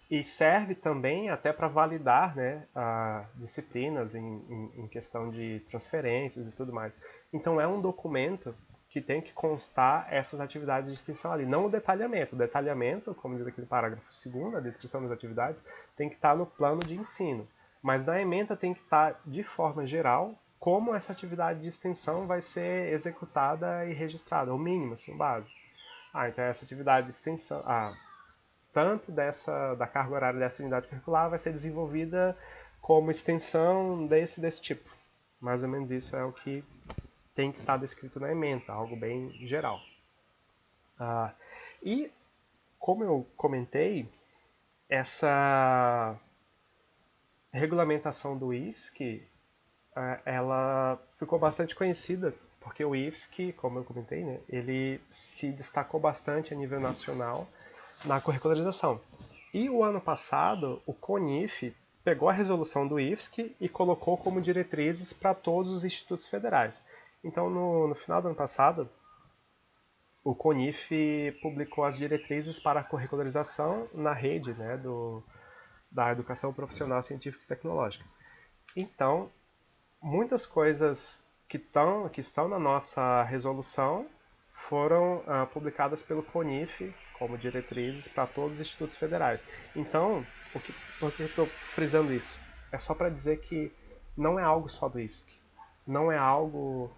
Speaker 2: E serve também até para validar, né, disciplinas em questão de transferências e tudo mais. Então é um documento que tem que constar essas atividades de extensão ali, não o detalhamento. O detalhamento, como diz aqui no parágrafo 2º, a descrição das atividades, tem que estar no plano de ensino. Mas na ementa tem que estar, de forma geral, como essa atividade de extensão vai ser executada e registrada, o mínimo, assim, o básico. Então essa atividade de extensão, tanto da carga horária dessa unidade curricular vai ser desenvolvida como extensão desse tipo. Mais ou menos isso é o que tem que estar descrito na ementa, algo bem geral. E, como eu comentei, essa regulamentação do IFSC, ela ficou bastante conhecida Porque o IFSC, como eu comentei, né, ele se destacou bastante a nível nacional na curricularização. E o ano passado, o CONIF pegou a resolução do IFSC e colocou como diretrizes para todos os institutos federais. Então, no final do ano passado, o CONIF publicou as diretrizes para a curricularização na rede, né, da educação profissional científica e tecnológica. Então, muitas coisas que estão na nossa resolução foram publicadas pelo CONIF como diretrizes para todos os institutos federais. Então, por que eu estou frisando isso? É só para dizer que não é algo só do IFSC. Não é algo,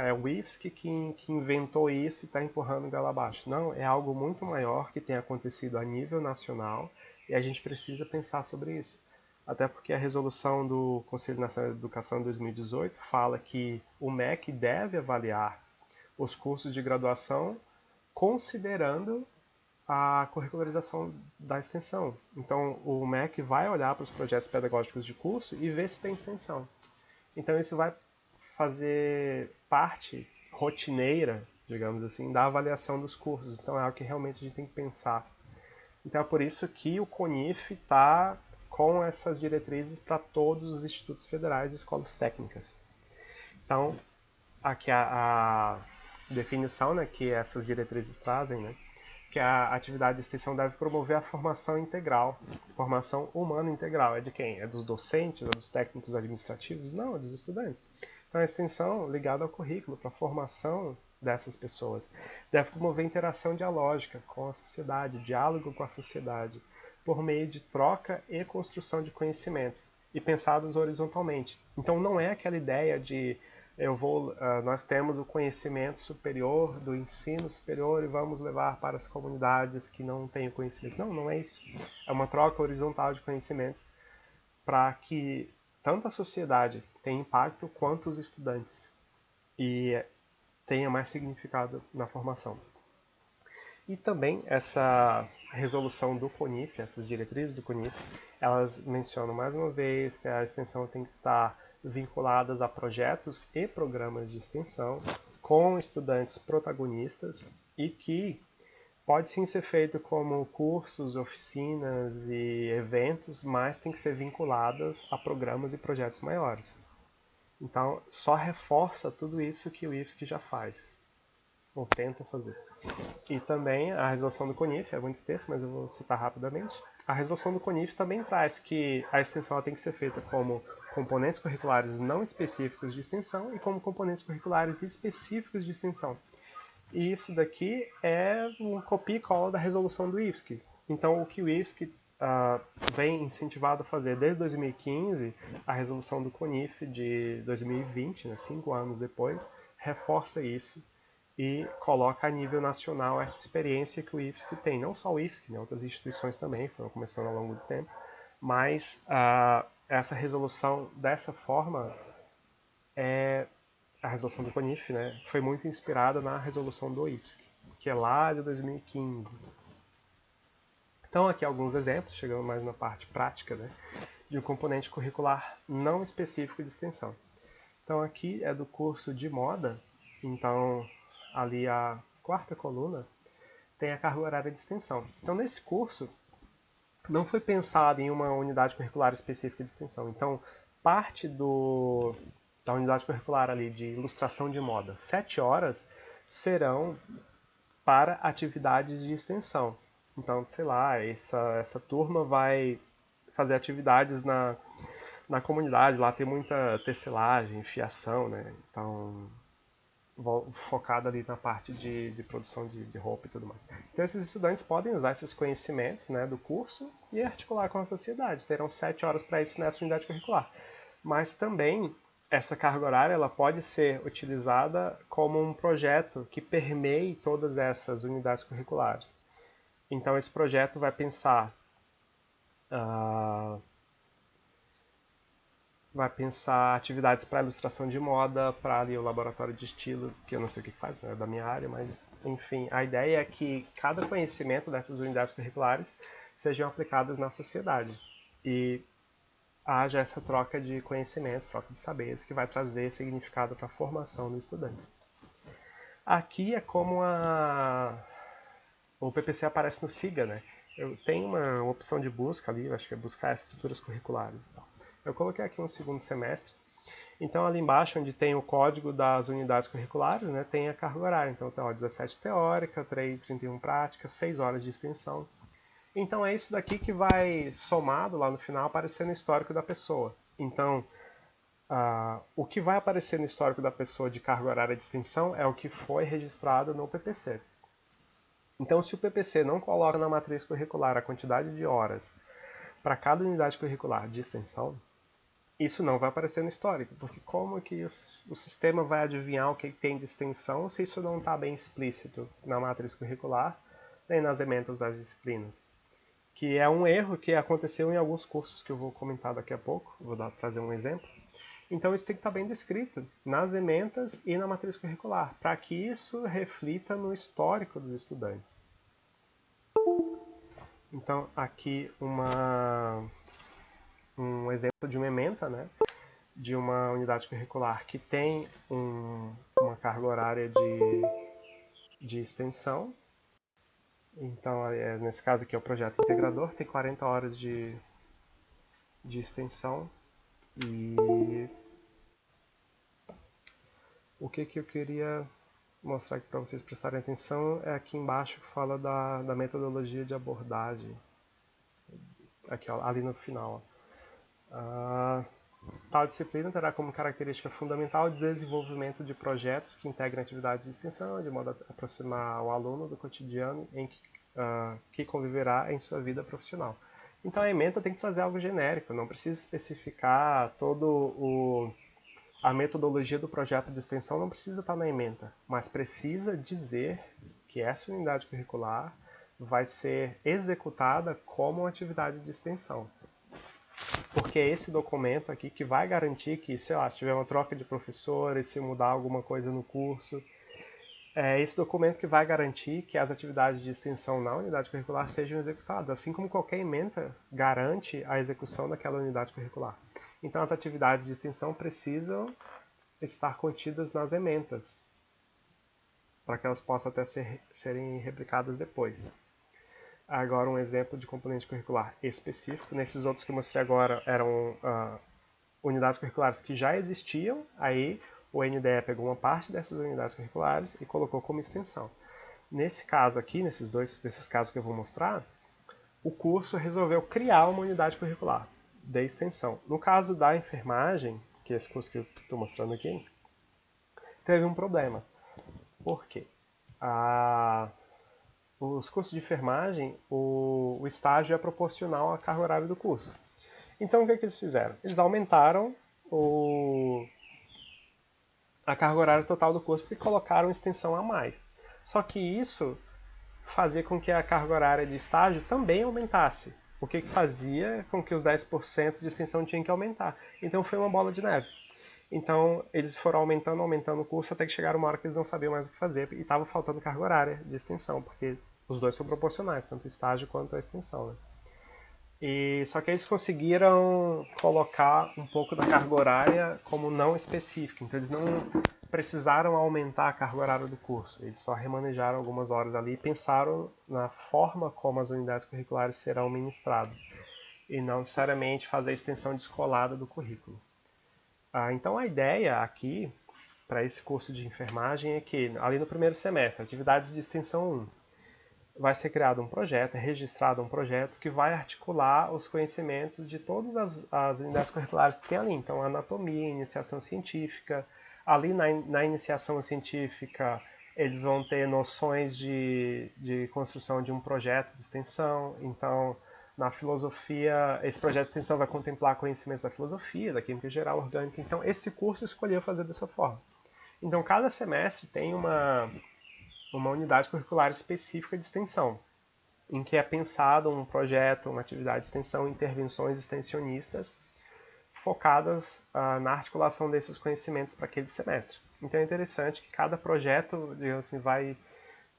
Speaker 2: é o IFSC que inventou isso e está empurrando goela abaixo. Não, é algo muito maior que tem acontecido a nível nacional e a gente precisa pensar sobre isso. Até porque a resolução do Conselho Nacional de Educação de 2018 fala que o MEC deve avaliar os cursos de graduação considerando a curricularização da extensão. Então, o MEC vai olhar para os projetos pedagógicos de curso e ver se tem extensão. Então, isso vai fazer parte rotineira, digamos assim, da avaliação dos cursos. Então, é algo que realmente a gente tem que pensar. Então, é por isso que o CONIF está com essas diretrizes para todos os institutos federais e escolas técnicas. Então, aqui a definição, né, que essas diretrizes trazem, né, que a atividade de extensão deve promover a formação integral, formação humana integral. É de quem? É dos docentes, é dos técnicos administrativos? Não, é dos estudantes. Então a extensão ligada ao currículo, para a formação dessas pessoas. Deve promover interação dialógica com a sociedade, diálogo com a sociedade, por meio de troca e construção de conhecimentos, e pensados horizontalmente. Então não é aquela ideia de nós temos o conhecimento superior do ensino superior e vamos levar para as comunidades que não têm o conhecimento. Não, não é isso. É uma troca horizontal de conhecimentos para que tanto a sociedade tenha impacto quanto os estudantes e tenha mais significado na formação. E também essa resolução do CONIF, essas diretrizes do CONIF, elas mencionam mais uma vez que a extensão tem que estar vinculadas a projetos e programas de extensão com estudantes protagonistas e que pode sim ser feito como cursos, oficinas e eventos, mas tem que ser vinculadas a programas e projetos maiores. Então, só reforça tudo isso que o IFSC já faz, ou tenta fazer. E também a resolução do CONIF, é muito texto, mas eu vou citar rapidamente. A resolução do CONIF também traz que a extensão tem que ser feita como componentes curriculares não específicos de extensão e como componentes curriculares específicos de extensão. E isso daqui é um copia e cola da resolução do IFSC. Então, o que o IFSC vem incentivado a fazer desde 2015, a resolução do CONIF de 2020, né, 5 anos depois, reforça isso e coloca a nível nacional essa experiência que o IFSC tem. Não só o IFSC, né, outras instituições também foram começando ao longo do tempo, mas essa resolução dessa forma a resolução do CONIF, né, foi muito inspirada na resolução do IFSC, que é lá de 2015. Então aqui alguns exemplos, chegando mais na parte prática, né, de um componente curricular não específico de extensão. Então aqui é do curso de moda, então ali a quarta coluna tem a carga horária de extensão. Então nesse curso não foi pensado em uma unidade curricular específica de extensão. Então parte da unidade curricular ali de ilustração de moda, 7 horas serão para atividades de extensão. Então, sei lá, essa turma vai fazer atividades na comunidade, lá tem muita tecelagem, fiação, né? Então, focada ali na parte de produção de roupa e tudo mais. Então, esses estudantes podem usar esses conhecimentos, né, do curso e articular com a sociedade. Terão 7 horas para isso nessa unidade curricular. Mas também essa carga horária ela pode ser utilizada como um projeto que permeie todas essas unidades curriculares. Então, esse projeto vai pensar atividades para ilustração de moda, para ali o laboratório de estilo, que eu não sei o que faz, né, da minha área, mas enfim, a ideia é que cada conhecimento dessas unidades curriculares sejam aplicadas na sociedade e haja essa troca de conhecimentos, troca de saberes, que vai trazer significado para a formação do estudante. Aqui é como o PPC aparece no SIGA, né? Eu tenho uma opção de busca ali, acho que é buscar estruturas curriculares e tal. Eu coloquei aqui um segundo semestre. Então, ali embaixo, onde tem o código das unidades curriculares, né, tem a carga horária. Então, tem 17 teórica, 31 prática, 6 horas de extensão. Então, é isso daqui que vai, somado lá no final, aparecer no histórico da pessoa. Então, o que vai aparecer no histórico da pessoa de carga horária de extensão é o que foi registrado no PPC. Então, se o PPC não coloca na matriz curricular a quantidade de horas para cada unidade curricular de extensão, isso não vai aparecer no histórico, porque como que o sistema vai adivinhar o que tem de extensão se isso não está bem explícito na matriz curricular nem nas ementas das disciplinas? Que é um erro que aconteceu em alguns cursos que eu vou comentar daqui a pouco, trazer um exemplo. Então isso tem que estar bem descrito nas ementas e na matriz curricular, para que isso reflita no histórico dos estudantes. Então aqui um exemplo de uma ementa, né, de uma unidade curricular que tem uma carga horária de extensão. Então, nesse caso aqui é o projeto integrador, tem 40 horas de extensão. E o que eu queria mostrar aqui para vocês prestarem atenção é aqui embaixo que fala da metodologia de abordagem. Aqui, ó, ali no final. Tal disciplina terá como característica fundamental o desenvolvimento de projetos que integram atividades de extensão, de modo a aproximar o aluno do cotidiano que conviverá em sua vida profissional. Então a ementa tem que fazer algo genérico, não precisa especificar a metodologia do projeto de extensão, não precisa estar na ementa, mas precisa dizer que essa unidade curricular vai ser executada como uma atividade de extensão. Porque é esse documento aqui que vai garantir que, sei lá, se tiver uma troca de professores, se mudar alguma coisa no curso, é esse documento que vai garantir que as atividades de extensão na unidade curricular sejam executadas, assim como qualquer ementa garante a execução daquela unidade curricular. Então, as atividades de extensão precisam estar contidas nas ementas, para que elas possam até serem replicadas depois. Agora um exemplo de componente curricular específico. Nesses outros que eu mostrei agora eram unidades curriculares que já existiam, aí o NDE pegou uma parte dessas unidades curriculares e colocou como extensão. Nesse caso aqui, desses casos que eu vou mostrar, o curso resolveu criar uma unidade curricular de extensão. No caso da enfermagem, que é esse curso que eu estou mostrando aqui, teve um problema. Por quê? Os cursos de enfermagem, o estágio é proporcional à carga horária do curso. Então, o que eles fizeram? Eles aumentaram a carga horária total do curso porque colocaram extensão a mais. Só que isso fazia com que a carga horária de estágio também aumentasse. O que fazia com que os 10% de extensão tinham que aumentar. Então, foi uma bola de neve. Então, eles foram aumentando o curso até que chegaram uma hora que eles não sabiam mais o que fazer e estava faltando carga horária de extensão, porque os dois são proporcionais, tanto o estágio quanto a extensão. Né? Só que eles conseguiram colocar um pouco da carga horária como não específica. Então, eles não precisaram aumentar a carga horária do curso. Eles só remanejaram algumas horas ali e pensaram na forma como as unidades curriculares serão ministradas. E não necessariamente fazer a extensão descolada do currículo. Então, a ideia aqui, para esse curso de enfermagem, é que, ali no primeiro semestre, atividades de extensão 1, vai ser criado um projeto, é registrado um projeto que vai articular os conhecimentos de todas as unidades curriculares que tem ali. Então, anatomia, iniciação científica. Ali na iniciação científica, eles vão ter noções de construção de um projeto de extensão. Então, na filosofia, esse projeto de extensão vai contemplar conhecimentos da filosofia, da química geral, orgânica. Então, esse curso escolheu fazer dessa forma. Então, cada semestre tem uma unidade curricular específica de extensão, em que é pensado um projeto, uma atividade de extensão, intervenções extensionistas focadas na articulação desses conhecimentos para aquele semestre. Então é interessante que cada projeto, digamos assim, vai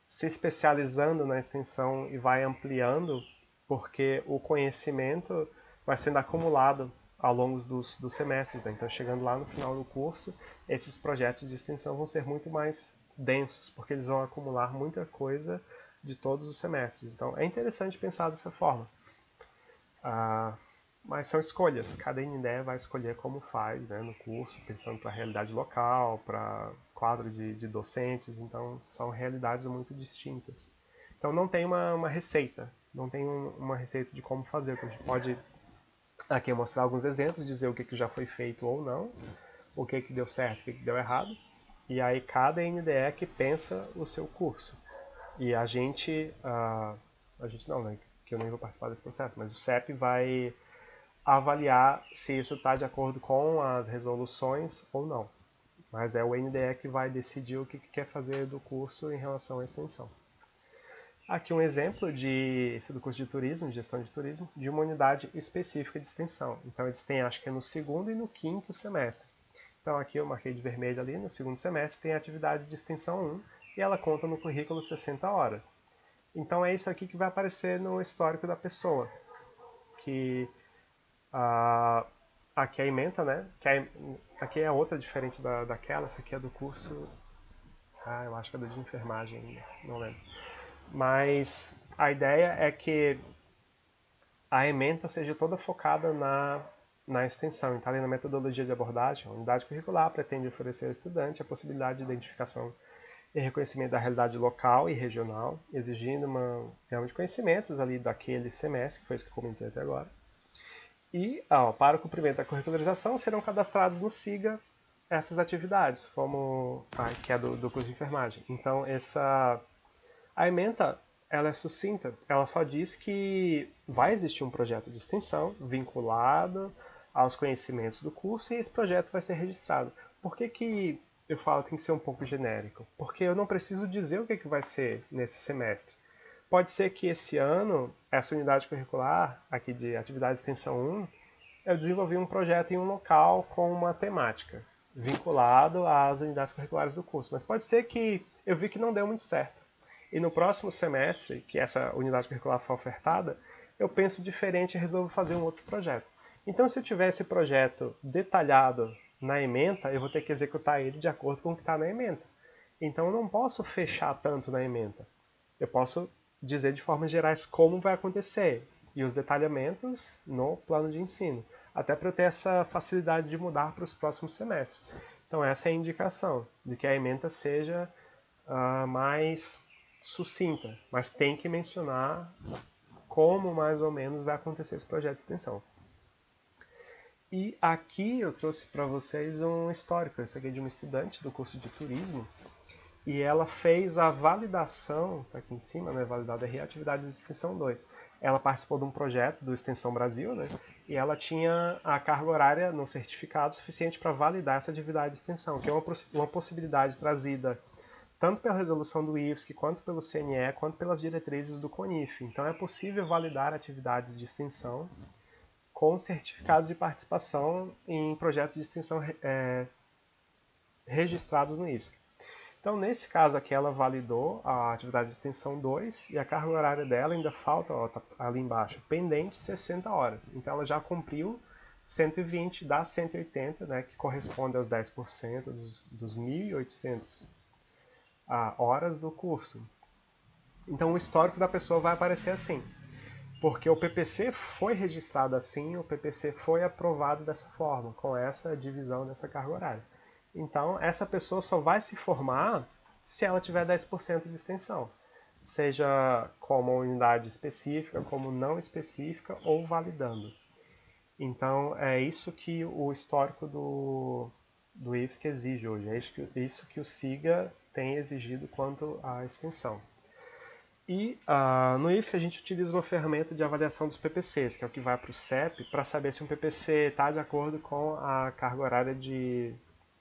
Speaker 2: se especializando na extensão e vai ampliando, porque o conhecimento vai sendo acumulado ao longo dos semestres. Né? Então, chegando lá no final do curso, esses projetos de extensão vão ser muito mais densos, porque eles vão acumular muita coisa de todos os semestres. Então é interessante pensar dessa forma. Mas são escolhas, cada NDE vai escolher como faz, né, no curso, pensando para a realidade local, para quadro de docentes, então são realidades muito distintas. Então não tem uma receita, não tem uma receita de como fazer. A gente pode aqui mostrar alguns exemplos, dizer o que já foi feito ou não, o que deu certo, o que deu errado, e aí cada NDE que pensa o seu curso. E a gente não, né, que eu nem vou participar desse processo, mas o CEP vai avaliar se isso está de acordo com as resoluções ou não. Mas é o NDE que vai decidir o que quer fazer do curso em relação à extensão. Aqui um exemplo esse do curso de turismo, de gestão de turismo, de uma unidade específica de extensão. Então eles têm, acho que é no segundo e no quinto semestre. Então aqui eu marquei de vermelho ali, no segundo semestre tem a atividade de extensão 1 e ela conta no currículo 60 horas. Então é isso aqui que vai aparecer no histórico da pessoa, que aqui é a ementa, né? Aqui é outra diferente daquela, essa aqui é do curso, eu acho que é do de enfermagem ainda, não lembro. Mas a ideia é que a ementa seja toda focada na extensão. Então, ali na metodologia de abordagem, a unidade curricular pretende oferecer ao estudante a possibilidade de identificação e reconhecimento da realidade local e regional, exigindo uma gama de conhecimentos ali daquele semestre, que foi isso que eu comentei até agora. E, para o cumprimento da curricularização, serão cadastrados no SIGA essas atividades, como que é do curso de enfermagem. Então, a ementa, ela é sucinta, ela só diz que vai existir um projeto de extensão vinculado aos conhecimentos do curso e esse projeto vai ser registrado. Por que eu falo que tem que ser um pouco genérico? Porque eu não preciso dizer o que vai ser nesse semestre. Pode ser que esse ano, essa unidade curricular, aqui de atividade de extensão 1, eu desenvolvi um projeto em um local com uma temática, vinculado às unidades curriculares do curso. Mas pode ser que eu vi que não deu muito certo. E no próximo semestre, que essa unidade curricular for ofertada, eu penso diferente e resolvo fazer um outro projeto. Então, se eu tiver esse projeto detalhado na ementa, eu vou ter que executar ele de acordo com o que está na ementa. Então, eu não posso fechar tanto na ementa. Eu posso dizer de formas gerais como vai acontecer e os detalhamentos no plano de ensino, até para eu ter essa facilidade de mudar para os próximos semestres. Então, essa é a indicação de que a ementa seja mais sucinta, mas tem que mencionar como mais ou menos vai acontecer esse projeto de extensão. E aqui eu trouxe para vocês um histórico, esse aqui é de uma estudante do curso de turismo, e ela fez a validação, tá aqui em cima, né, validada RE, atividades de extensão 2. Ela participou de um projeto do Extensão Brasil, né, e ela tinha a carga horária no certificado suficiente para validar essa atividade de extensão, que é uma possibilidade trazida tanto pela resolução do IFSC, quanto pelo CNE, quanto pelas diretrizes do CONIF. Então é possível validar atividades de extensão com certificados de participação em projetos de extensão registrados no IFSC. Então, nesse caso aqui, ela validou a atividade de extensão 2 e a carga horária dela ainda falta, tá ali embaixo, pendente 60 horas. Então, ela já cumpriu 120 das 180, né, que corresponde aos 10% dos 1.800 horas do curso. Então, o histórico da pessoa vai aparecer assim, porque o PPC foi registrado assim, o PPC foi aprovado dessa forma, com essa divisão dessa carga horária. Então, essa pessoa só vai se formar se ela tiver 10% de extensão, seja como unidade específica, como não específica ou validando. Então, é isso que o histórico do IFSC exige hoje, é isso que o SIGA tem exigido quanto à extensão. E no IFSC a gente utiliza uma ferramenta de avaliação dos PPCs, que é o que vai para o CEP, para saber se um PPC está de acordo com a carga horária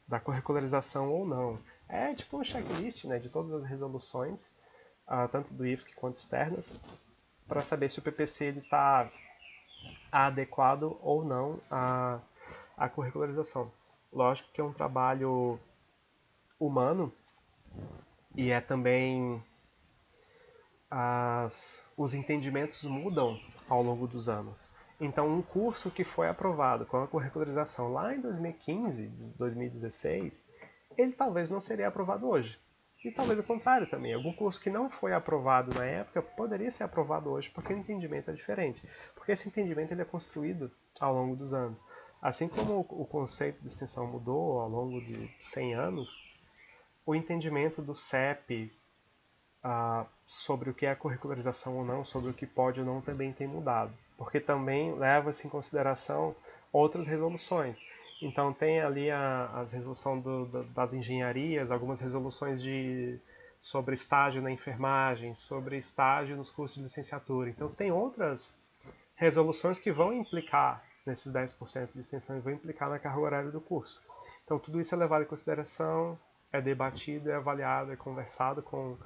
Speaker 2: da curricularização ou não. É tipo um checklist, né, de todas as resoluções, tanto do IFSC quanto externas, para saber se o PPC está adequado ou não à curricularização. Lógico que é um trabalho humano e é também os entendimentos mudam ao longo dos anos. Então, um curso que foi aprovado com a curricularização lá em 2015, 2016, ele talvez não seria aprovado hoje. E talvez o contrário também. Algum curso que não foi aprovado na época poderia ser aprovado hoje porque o entendimento é diferente. Porque esse entendimento ele é construído ao longo dos anos. Assim como o conceito de extensão mudou ao longo de 100 anos, o entendimento do CEP sobre o que é curricularização ou não, sobre o que pode ou não, também tem mudado. Porque também leva-se em consideração outras resoluções. Então tem ali a resolução das engenharias, algumas resoluções sobre estágio na enfermagem, sobre estágio nos cursos de licenciatura. Então tem outras resoluções que vão implicar nesses 10% de extensão e vão implicar na carga horária do curso. Então tudo isso é levado em consideração, é debatido, é avaliado, é conversado com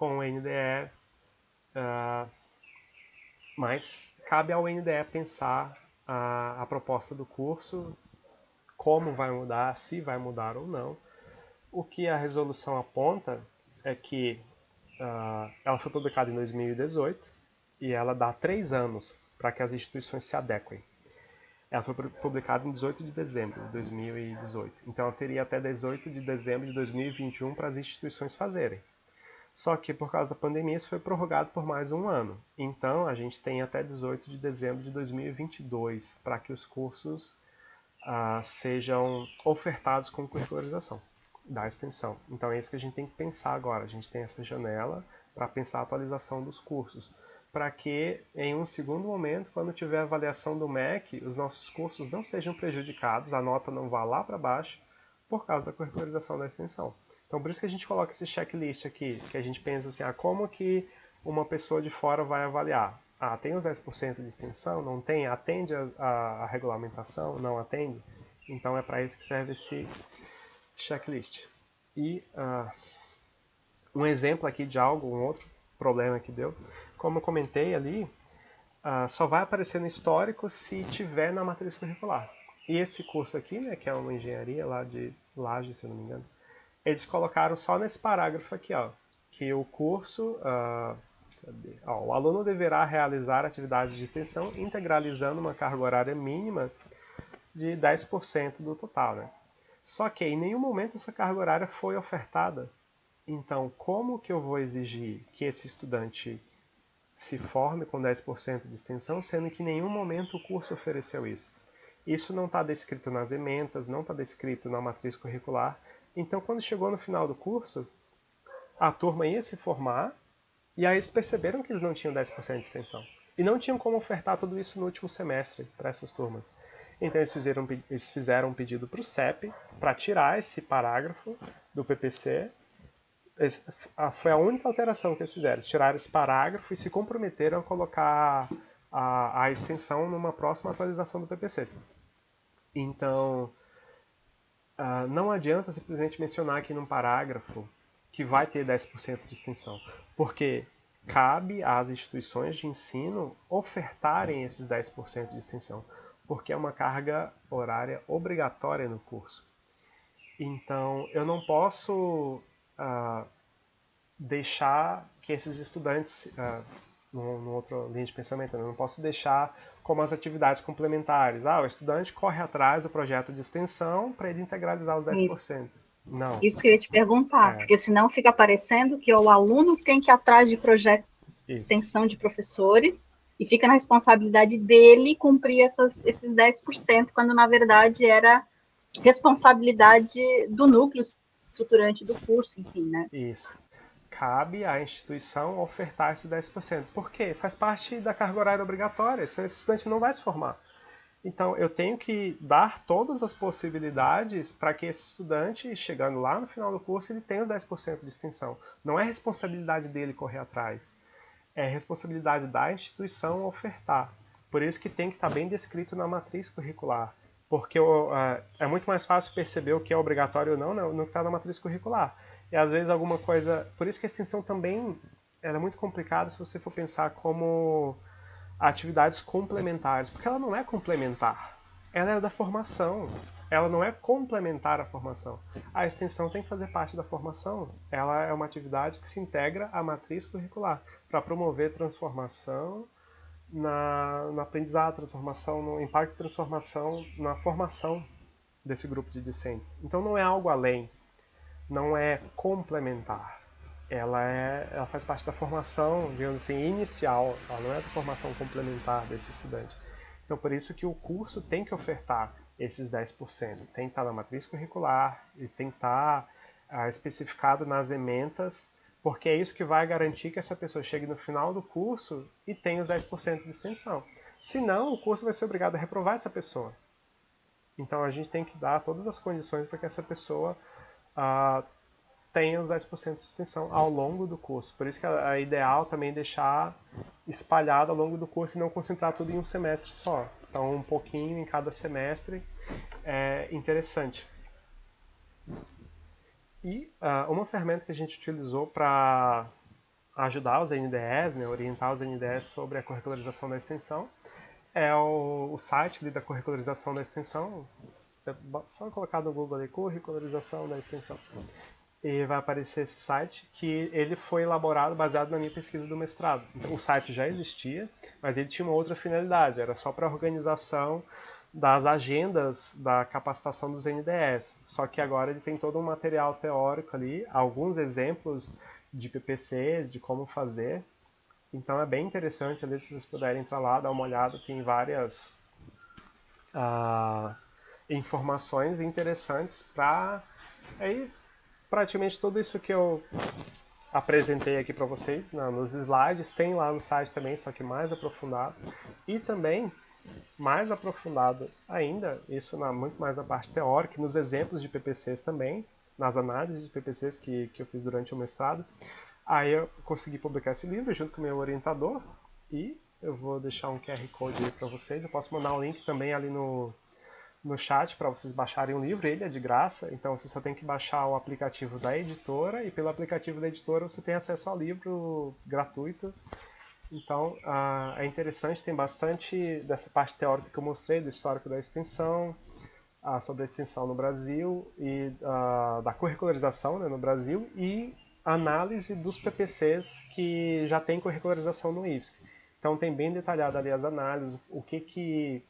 Speaker 2: o NDE, mas cabe ao NDE pensar a proposta do curso, como vai mudar, se vai mudar ou não. O que a resolução aponta é que ela foi publicada em 2018 e ela dá 3 anos para que as instituições se adequem. Ela foi publicada em 18 de dezembro de 2018, então ela teria até 18 de dezembro de 2021 para as instituições fazerem. Só que por causa da pandemia isso foi prorrogado por mais um ano. Então a gente tem até 18 de dezembro de 2022 para que os cursos sejam ofertados com curricularização da extensão. Então é isso que a gente tem que pensar agora. A gente tem essa janela para pensar a atualização dos cursos. Para que em um segundo momento, quando tiver a avaliação do MEC, os nossos cursos não sejam prejudicados, a nota não vá lá para baixo por causa da curricularização da extensão. Então, por isso que a gente coloca esse checklist aqui, que a gente pensa assim, como que uma pessoa de fora vai avaliar? Tem os 10% de extensão? Não tem? Atende a regulamentação? Não atende? Então, é para isso que serve esse checklist. E um exemplo aqui de um outro problema que deu, como eu comentei ali, só vai aparecer no histórico se tiver na matriz curricular. E esse curso aqui, né, que é uma engenharia lá de Laje, se eu não me engano, eles colocaram só nesse parágrafo aqui, que o curso, o aluno deverá realizar atividades de extensão integralizando uma carga horária mínima de 10% do total, né? Só que em nenhum momento essa carga horária foi ofertada. Então, como que eu vou exigir que esse estudante se forme com 10% de extensão, sendo que em nenhum momento o curso ofereceu isso? Isso não está descrito nas ementas, não está descrito na matriz curricular. Então, quando chegou no final do curso, a turma ia se formar e aí eles perceberam que eles não tinham 10% de extensão. E não tinham como ofertar tudo isso no último semestre para essas turmas. Então, eles fizeram um pedido para o CEP para tirar esse parágrafo do PPC. Foi a única alteração que eles fizeram. Eles tiraram esse parágrafo e se comprometeram a colocar a extensão numa próxima atualização do PPC. Então, não adianta simplesmente mencionar aqui num parágrafo que vai ter 10% de extensão, porque cabe às instituições de ensino ofertarem esses 10% de extensão, porque é uma carga horária obrigatória no curso. Então, eu não posso deixar que esses estudantes, numa outra linha de pensamento, eu não posso deixar como as atividades complementares. O estudante corre atrás do projeto de extensão para ele integralizar os 10%. Isso. Não.
Speaker 1: Isso que eu ia te perguntar, porque senão fica parecendo que o aluno tem que ir atrás de projetos de extensão de professores e fica na responsabilidade dele cumprir esses 10%, quando na verdade era responsabilidade do núcleo estruturante do curso, enfim, né?
Speaker 2: Isso. Cabe à instituição ofertar esses 10%. Por quê? Faz parte da carga horária obrigatória, senão esse estudante não vai se formar. Então, eu tenho que dar todas as possibilidades para que esse estudante, chegando lá no final do curso, ele tenha os 10% de extensão. Não é responsabilidade dele correr atrás. É responsabilidade da instituição ofertar. Por isso que tem que estar bem descrito na matriz curricular. Porque é muito mais fácil perceber o que é obrigatório ou não no que está na matriz curricular. E às vezes alguma coisa... Por isso que a extensão também é muito complicada se você for pensar como atividades complementares, porque ela não é complementar, ela é da formação, ela não é complementar à formação. A extensão tem que fazer parte da formação, ela é uma atividade que se integra à matriz curricular, para promover transformação no aprendizado, transformação, no impacto de transformação na formação desse grupo de discentes. Então não é algo além. não é complementar. Ela faz parte da formação, digamos assim, inicial, ela não é da formação complementar desse estudante. Então, por isso que o curso tem que ofertar esses 10%. Tem que estar na matriz curricular e tem que estar especificado nas ementas, porque é isso que vai garantir que essa pessoa chegue no final do curso e tenha os 10% de extensão. Senão, o curso vai ser obrigado a reprovar essa pessoa. Então, a gente tem que dar todas as condições para que essa pessoa tenha os 10% de extensão ao longo do curso. Por isso que é ideal também deixar espalhado ao longo do curso e não concentrar tudo em um semestre só. Então, um pouquinho em cada semestre é interessante. E uma ferramenta que a gente utilizou para ajudar os NDEs, né, orientar os NDEs sobre a curricularização da extensão, é o site da curricularização da extensão. É só colocar no Google ali, curricularização da extensão. E vai aparecer esse site, que ele foi elaborado baseado na minha pesquisa do mestrado. Então, o site já existia, mas ele tinha uma outra finalidade, era só para a organização das agendas da capacitação dos NDEs. Só que agora ele tem todo um material teórico ali, alguns exemplos de PPCs, de como fazer. Então é bem interessante ali, se vocês puderem entrar lá, dar uma olhada, tem várias informações interessantes para praticamente tudo isso que eu apresentei aqui para vocês nos slides, tem lá no site também, só que mais aprofundado. E também, mais aprofundado ainda, isso muito mais na parte teórica, nos exemplos de PPCs também, nas análises de PPCs que eu fiz durante o mestrado. Aí eu consegui publicar esse livro junto com o meu orientador e eu vou deixar um QR Code aí para vocês. Eu posso mandar um link também ali no chat para vocês baixarem o livro, ele é de graça, então você só tem que baixar o aplicativo da editora e pelo aplicativo da editora você tem acesso ao livro gratuito. Então é interessante, tem bastante dessa parte teórica que eu mostrei, do histórico da extensão, sobre a extensão no Brasil e da curricularização, né, no Brasil, e análise dos PPCs que já tem curricularização no IFSC. Então tem bem detalhado ali as análises, o que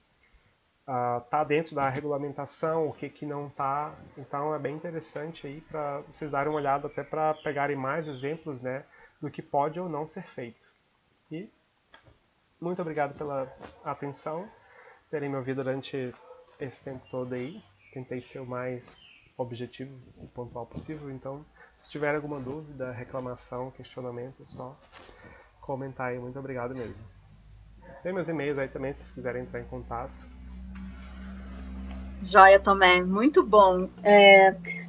Speaker 2: tá dentro da regulamentação, o que não está. Então é bem interessante aí para vocês darem uma olhada, até para pegarem mais exemplos, né, do que pode ou não ser feito. E muito obrigado pela atenção, terem me ouvido durante esse tempo todo aí. Tentei ser o mais objetivo e pontual possível, então se tiver alguma dúvida, reclamação, questionamento, é só comentar aí. Muito obrigado mesmo. Tem meus e-mails aí também, se vocês quiserem entrar em contato.
Speaker 1: Joia, Tomé, muito bom.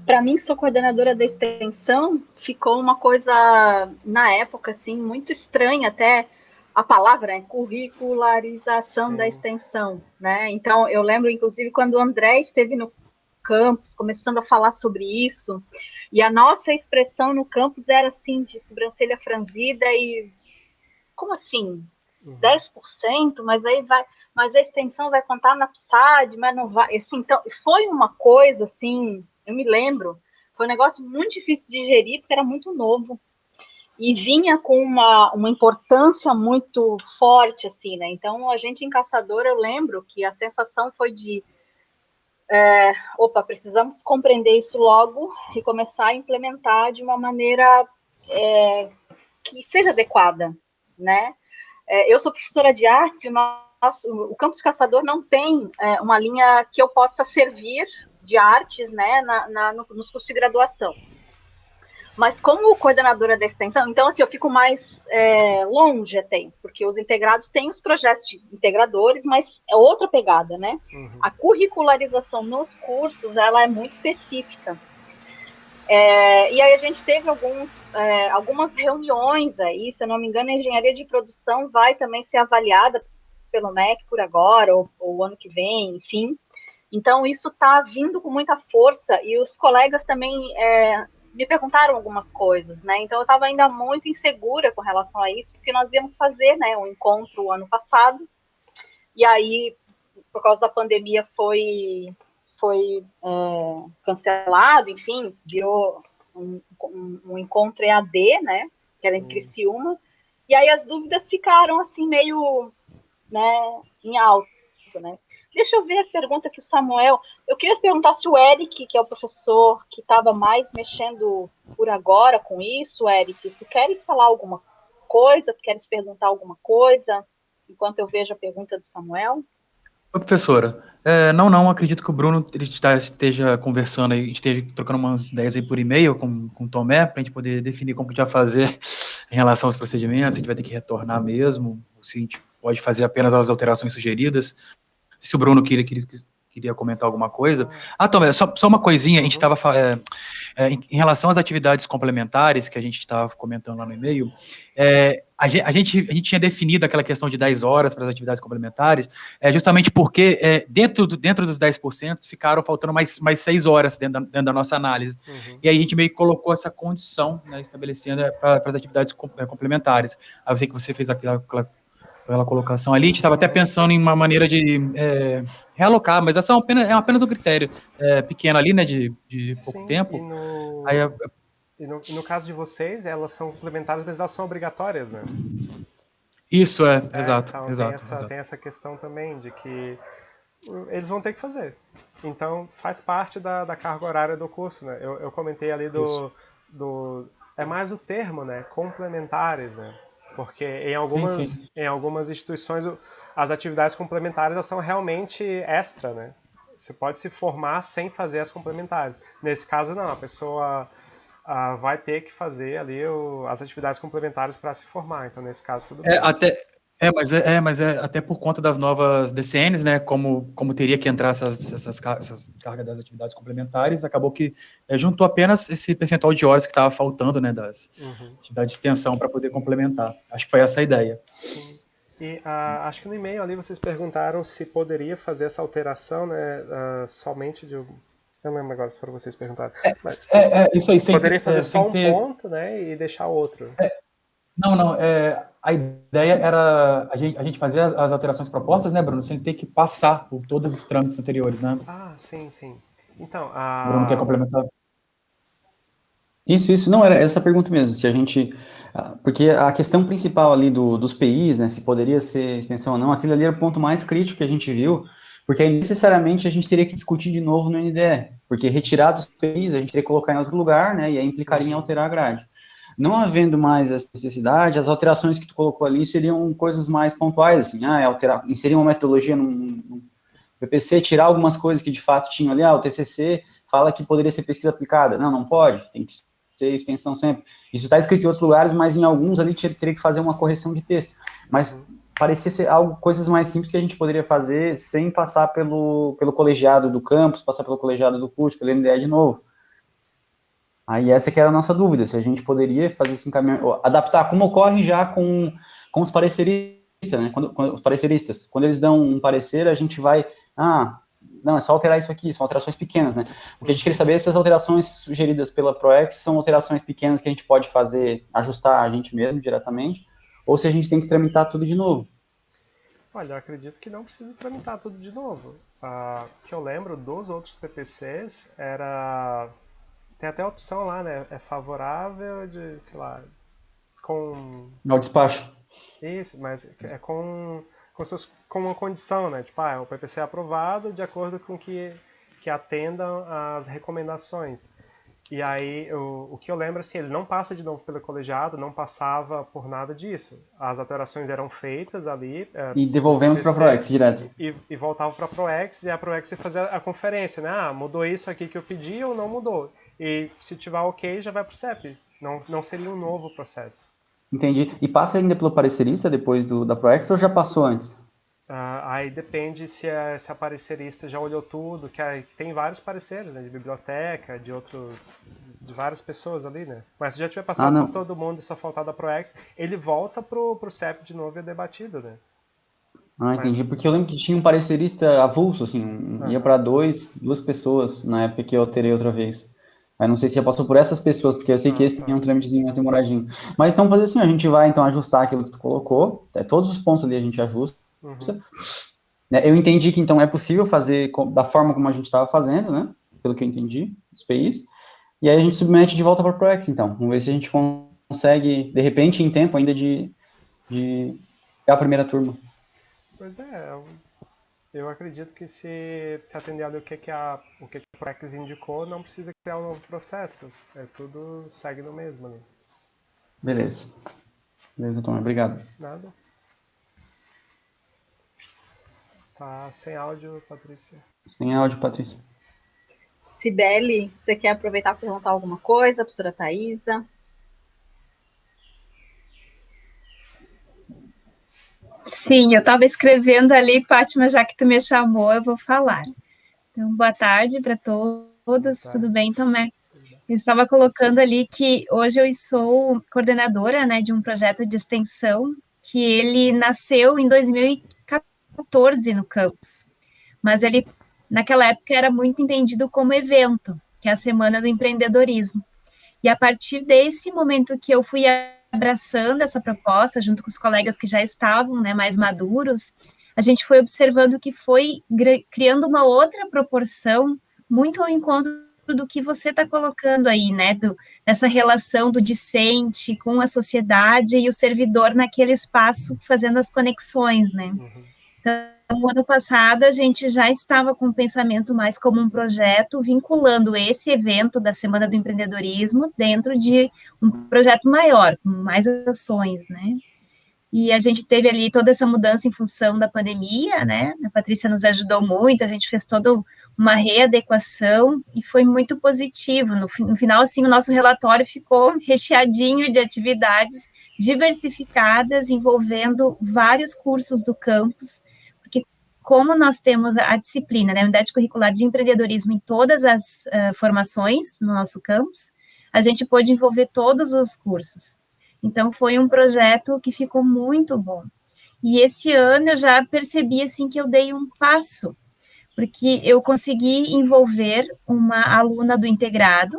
Speaker 1: Para mim, que sou coordenadora da extensão, ficou uma coisa, na época, assim, muito estranha até a palavra, né? Curricularização da extensão, né? Então, eu lembro, inclusive, quando o André esteve no campus, começando a falar sobre isso, e a nossa expressão no campus era, assim, de sobrancelha franzida e... Como assim? 10%? Mas aí vai... Mas a extensão vai contar na PSAD, mas não vai... Assim, então, foi uma coisa, assim, eu me lembro, foi um negócio muito difícil de digerir, porque era muito novo, e vinha com uma importância muito forte, assim, né? Então, a gente em Caçador, eu lembro que a sensação foi de precisamos compreender isso logo e começar a implementar de uma maneira que seja adequada, né? Eu sou professora de artes e o campus de Caçador não tem uma linha que eu possa servir de artes, né, nos cursos de graduação. Mas como coordenadora da extensão, então assim, eu fico mais longe até, porque os integrados têm os projetos de integradores, mas é outra pegada, né? A curricularização nos cursos, ela é muito específica. E aí a gente teve algumas reuniões aí, se eu não me engano, a engenharia de produção vai também ser avaliada pelo MEC por agora, ou o ano que vem, enfim. Então, isso está vindo com muita força, e os colegas também me perguntaram algumas coisas, né? Então, eu estava ainda muito insegura com relação a isso, porque nós íamos fazer, né, um encontro ano passado, e aí, por causa da pandemia, foi cancelado, enfim, virou um encontro EAD, né, que era em Criciúma, e aí as dúvidas ficaram, assim, meio, né, em alta. né? Deixa eu ver a pergunta que o Samuel... Eu queria perguntar se o Eric, que é o professor que estava mais mexendo por agora com isso, Eric, tu queres falar alguma coisa? Tu queres perguntar alguma coisa? Enquanto eu vejo a pergunta do Samuel.
Speaker 3: Oi, professora. Não, acredito que o Bruno esteja conversando aí, esteja trocando umas ideias aí por e-mail com o Tomé, para a gente poder definir como que a gente vai fazer em relação aos procedimentos, se a gente vai ter que retornar mesmo, ou se a gente pode fazer apenas as alterações sugeridas. Se o Bruno queria comentar alguma coisa. Tomé, só uma coisinha, a gente estava em relação às atividades complementares que a gente estava comentando lá no e-mail, a gente tinha definido aquela questão de 10 horas para as atividades complementares, justamente porque dentro dos 10% ficaram faltando mais 6 horas dentro da nossa análise. E aí a gente meio que colocou essa condição, né, estabelecendo para as atividades complementares. Aí eu sei que você fez aquela colocação ali, a gente estava até pensando em uma maneira de realocar, mas essa é apenas um critério pequeno ali, né, de pouco tempo.
Speaker 2: E no caso de vocês, elas são complementares, mas elas são obrigatórias, né?
Speaker 3: Isso, exato.
Speaker 2: Então tem essa questão também de que eles vão ter que fazer. Então faz parte da carga horária do curso, né? Eu comentei ali é mais o termo, né? Complementares, né? Porque em algumas instituições as atividades complementares elas são realmente extra, né? Você pode se formar sem fazer as complementares. Nesse caso não, a pessoa vai ter que fazer ali as atividades complementares para se formar. Então nesse caso tudo bem.
Speaker 3: Mas até por conta das novas DCNs, né, como teria que entrar essas cargas das atividades complementares, acabou que juntou apenas esse percentual de horas que estava faltando, né, das atividades de extensão para poder complementar. Acho que foi essa a ideia.
Speaker 2: Sim. E acho que no e-mail ali vocês perguntaram se poderia fazer essa alteração, né, somente de... Eu não lembro agora se foram vocês que perguntaram.
Speaker 3: Isso aí,
Speaker 2: poderia fazer só um ponto, né, e deixar outro.
Speaker 3: Não. A ideia era a gente fazer as alterações propostas, né, Bruno, sem ter que passar por todos os trâmites anteriores, né?
Speaker 2: Sim. Então,
Speaker 3: Bruno quer complementar?
Speaker 4: Isso, não, era essa pergunta mesmo, se a gente, porque a questão principal ali dos PIs, né, se poderia ser extensão ou não, aquilo ali era o ponto mais crítico que a gente viu, porque aí necessariamente a gente teria que discutir de novo no NDE, porque retirar dos PIs, a gente teria que colocar em outro lugar, né, e aí implicaria em alterar a grade. Não havendo mais essa necessidade, as alterações que tu colocou ali seriam coisas mais pontuais, assim, inserir uma metodologia no PPC, tirar algumas coisas que de fato tinham ali, o TCC fala que poderia ser pesquisa aplicada. Não pode, tem que ser extensão sempre. Isso está escrito em outros lugares, mas em alguns ali teria que fazer uma correção de texto. Mas parecia ser coisas mais simples que a gente poderia fazer sem passar pelo colegiado do campus, passar pelo colegiado do curso, pelo NDE de novo. Aí essa que era a nossa dúvida, se a gente poderia fazer esse encaminhamento, adaptar, como ocorre já com os pareceristas, né? Os pareceristas, quando eles dão um parecer, a gente vai, não, é só alterar isso aqui, são alterações pequenas, né? O que a gente queria saber é se as alterações sugeridas pela ProEx são alterações pequenas que a gente pode fazer, ajustar a gente mesmo diretamente, ou se a gente tem que tramitar tudo de novo.
Speaker 2: Olha, eu acredito que não precisa tramitar tudo de novo. O que eu lembro dos outros PPCs era... Tem até a opção lá, né? É favorável de, sei lá, com...
Speaker 4: No despacho.
Speaker 2: Isso, mas é com uma condição, né? Tipo, o PPC é aprovado de acordo com que atendam às recomendações. E aí, o que eu lembro, assim, ele não passa de novo pelo colegiado, não passava por nada disso. As alterações eram feitas ali...
Speaker 4: E devolvemos para a ProEx direto.
Speaker 2: E voltava para a ProEx, e a ProEx ia fazer a conferência, né? Mudou isso aqui que eu pedi ou não mudou? E se tiver ok, já vai para o CEP. Não seria um novo processo.
Speaker 4: Entendi. E passa ainda pelo parecerista depois da ProEx ou já passou antes?
Speaker 2: Aí depende se a parecerista já olhou tudo, que tem vários pareceres, né, de biblioteca, de várias pessoas ali, né? Mas se já tiver passado por todo mundo e só faltar da ProEx, ele volta pro CEP de novo e é debatido, né?
Speaker 4: Entendi, porque eu lembro que tinha um parecerista avulso, assim, ia para duas pessoas na época que eu alterei outra vez. Aí não sei se já passou por essas pessoas, porque eu sei que esse tem um trâmitezinho mais demoradinho. Mas então fazer assim, a gente vai então ajustar aquilo que tu colocou, todos os pontos ali a gente ajusta. Eu entendi que então é possível fazer da forma como a gente estava fazendo, né? Pelo que eu entendi, os PIs. E aí a gente submete de volta para o ProEx, então. Vamos ver se a gente consegue, de repente, em tempo ainda de a primeira turma.
Speaker 2: Pois é, Eu acredito que se atender ao o que a Praxis indicou, não precisa criar um novo processo. Tudo segue no mesmo ali.
Speaker 4: Beleza. Beleza, Tom, obrigado.
Speaker 2: Nada. Tá sem áudio, Patrícia.
Speaker 4: Sem áudio, Patrícia.
Speaker 1: Cibele, você quer aproveitar para perguntar alguma coisa, professora Thaisa?
Speaker 5: Sim, eu estava escrevendo ali, Fátima, já que tu me chamou, eu vou falar. Então, boa tarde para todos, tudo bem, Tomé? Eu estava colocando ali que hoje eu sou coordenadora, né, de um projeto de extensão que ele nasceu em 2014 no campus, mas ele, naquela época, era muito entendido como evento, que é a Semana do Empreendedorismo. E a partir desse momento que eu fui abraçando essa proposta, junto com os colegas que já estavam, né, mais maduros, a gente foi observando que foi criando uma outra proporção muito ao encontro do que você está colocando aí, né, dessa relação do discente com a sociedade e o servidor naquele espaço fazendo as conexões, né. Então, no ano passado, a gente já estava com o pensamento mais como um projeto, vinculando esse evento da Semana do Empreendedorismo dentro de um projeto maior, com mais ações, né? E a gente teve ali toda essa mudança em função da pandemia, né? A Patrícia nos ajudou muito, a gente fez toda uma readequação e foi muito positivo. No final, assim, o nosso relatório ficou recheadinho de atividades diversificadas, envolvendo vários cursos do campus, porque como nós temos a disciplina, né, a unidade curricular de empreendedorismo em todas as formações no nosso campus, a gente pôde envolver todos os cursos. Então, foi um projeto que ficou muito bom. E esse ano eu já percebi, assim, que eu dei um passo, porque eu consegui envolver uma aluna do integrado,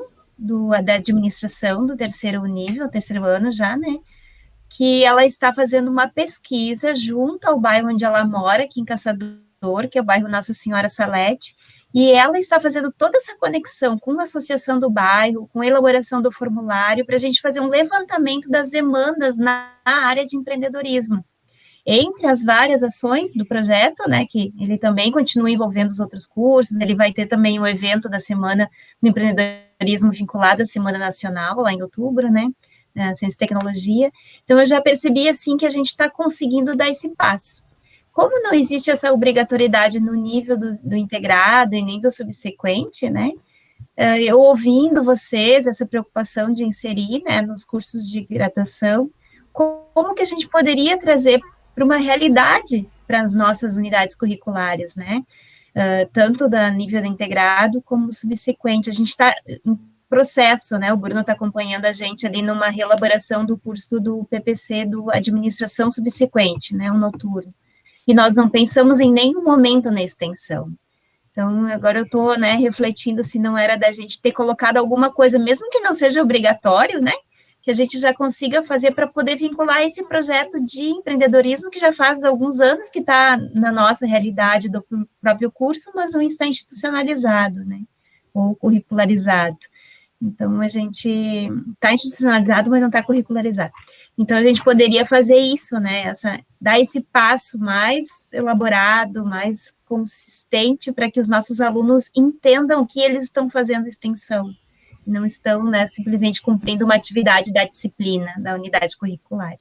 Speaker 5: da administração, do terceiro nível, terceiro ano já, né, que ela está fazendo uma pesquisa junto ao bairro onde ela mora, aqui em Caçador, que é o bairro Nossa Senhora Salete, e ela está fazendo toda essa conexão com a associação do bairro, com a elaboração do formulário, para a gente fazer um levantamento das demandas na área de empreendedorismo. Entre as várias ações do projeto, né, que ele também continua envolvendo os outros cursos, ele vai ter também o evento da Semana do Empreendedorismo vinculado à Semana Nacional, lá em outubro, né, Ciência e Tecnologia. Então, eu já percebi, assim, que a gente está conseguindo dar esse passo. Como não existe essa obrigatoriedade no nível do integrado e nem do subsequente, né, eu ouvindo vocês, essa preocupação de inserir, né, nos cursos de graduação, como que a gente poderia trazer para uma realidade para as nossas unidades curriculares, né, tanto da nível integrado como subsequente. A gente está em processo, né, o Bruno está acompanhando a gente ali numa reelaboração do curso do PPC do Administração Subsequente, né, um noturno. E nós não pensamos em nenhum momento na extensão. Então, agora eu estou, né, refletindo se não era da gente ter colocado alguma coisa, mesmo que não seja obrigatório, né, que a gente já consiga fazer para poder vincular esse projeto de empreendedorismo que já faz alguns anos que está na nossa realidade do próprio curso, mas não está institucionalizado, né, ou curricularizado. Então, a gente está institucionalizado, mas não está curricularizado. Então, a gente poderia fazer isso, né, dar esse passo mais elaborado, mais consistente, para que os nossos alunos entendam que eles estão fazendo extensão, não estão, né, simplesmente cumprindo uma atividade da disciplina, da unidade curricular.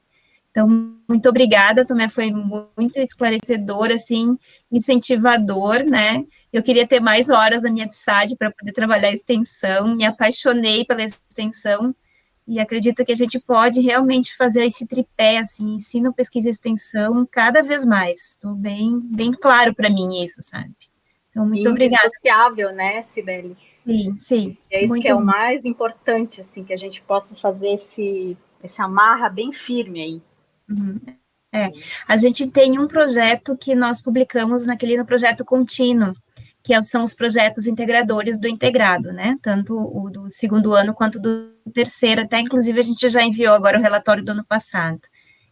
Speaker 5: Então, muito obrigada, também foi muito esclarecedor, assim, incentivador, né? Eu queria ter mais horas na minha PSAD para poder trabalhar a extensão, me apaixonei pela extensão, e acredito que a gente pode realmente fazer esse tripé, assim, ensino, pesquisa e extensão, cada vez mais. Estou bem claro para mim isso, sabe? Então, muito obrigada.
Speaker 1: Indissociável, né, Cibele?
Speaker 5: Sim.
Speaker 1: É isso que é o mais importante, assim, que a gente possa fazer esse amarra bem firme aí.
Speaker 5: A gente tem um projeto que nós publicamos no projeto contínuo, que são os projetos integradores do integrado, né, tanto o do segundo ano quanto do terceiro, até inclusive a gente já enviou agora o relatório do ano passado,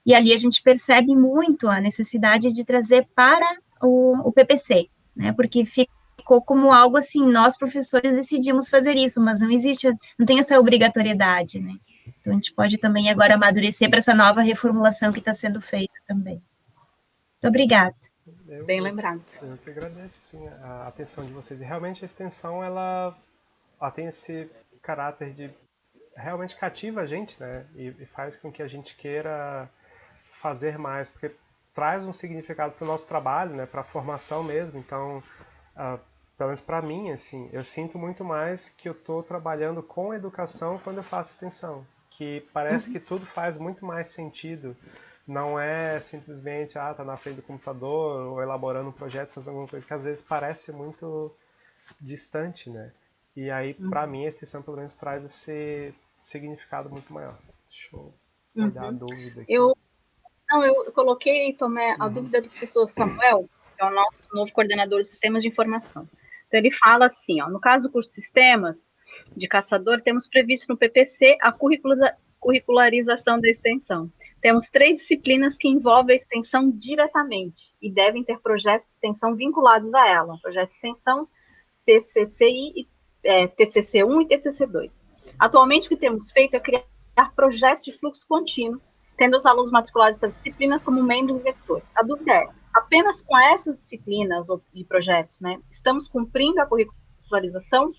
Speaker 5: e ali a gente percebe muito a necessidade de trazer para o PPC, né, porque ficou como algo assim, nós professores decidimos fazer isso, mas não tem essa obrigatoriedade, né. Então, a gente pode também agora amadurecer para essa nova reformulação que está sendo feita também. Muito obrigada.
Speaker 1: Bem lembrado.
Speaker 2: Eu que agradeço, sim, a atenção de vocês. E realmente a extensão, ela tem esse caráter de realmente cativa a gente, né? E faz com que a gente queira fazer mais, porque traz um significado para o nosso trabalho, né? Para a formação mesmo. Então, pelo menos para mim, assim, eu sinto muito mais que eu estou trabalhando com educação quando eu faço extensão. Que parece que tudo faz muito mais sentido. Não é simplesmente, tá na frente do computador ou elaborando um projeto, fazendo alguma coisa que às vezes parece muito distante, né? E aí, para mim, a extensão pelo menos traz esse significado muito maior. Deixa eu olhar a dúvida aqui.
Speaker 1: Eu coloquei, Tomé, a dúvida do professor Samuel, que é o nosso novo coordenador de sistemas de informação. Então, ele fala assim, no caso do curso de sistemas de caçador, temos previsto no PPC a curricularização da extensão. Temos 3 disciplinas que envolvem a extensão diretamente e devem ter projetos de extensão vinculados a ela. Projeto de extensão TCC1 e TCC2. Atualmente, o que temos feito é criar projetos de fluxo contínuo, tendo os alunos matriculados nessas disciplinas como membros executores. A dúvida é, apenas com essas disciplinas e projetos, né, estamos cumprindo a curricularização?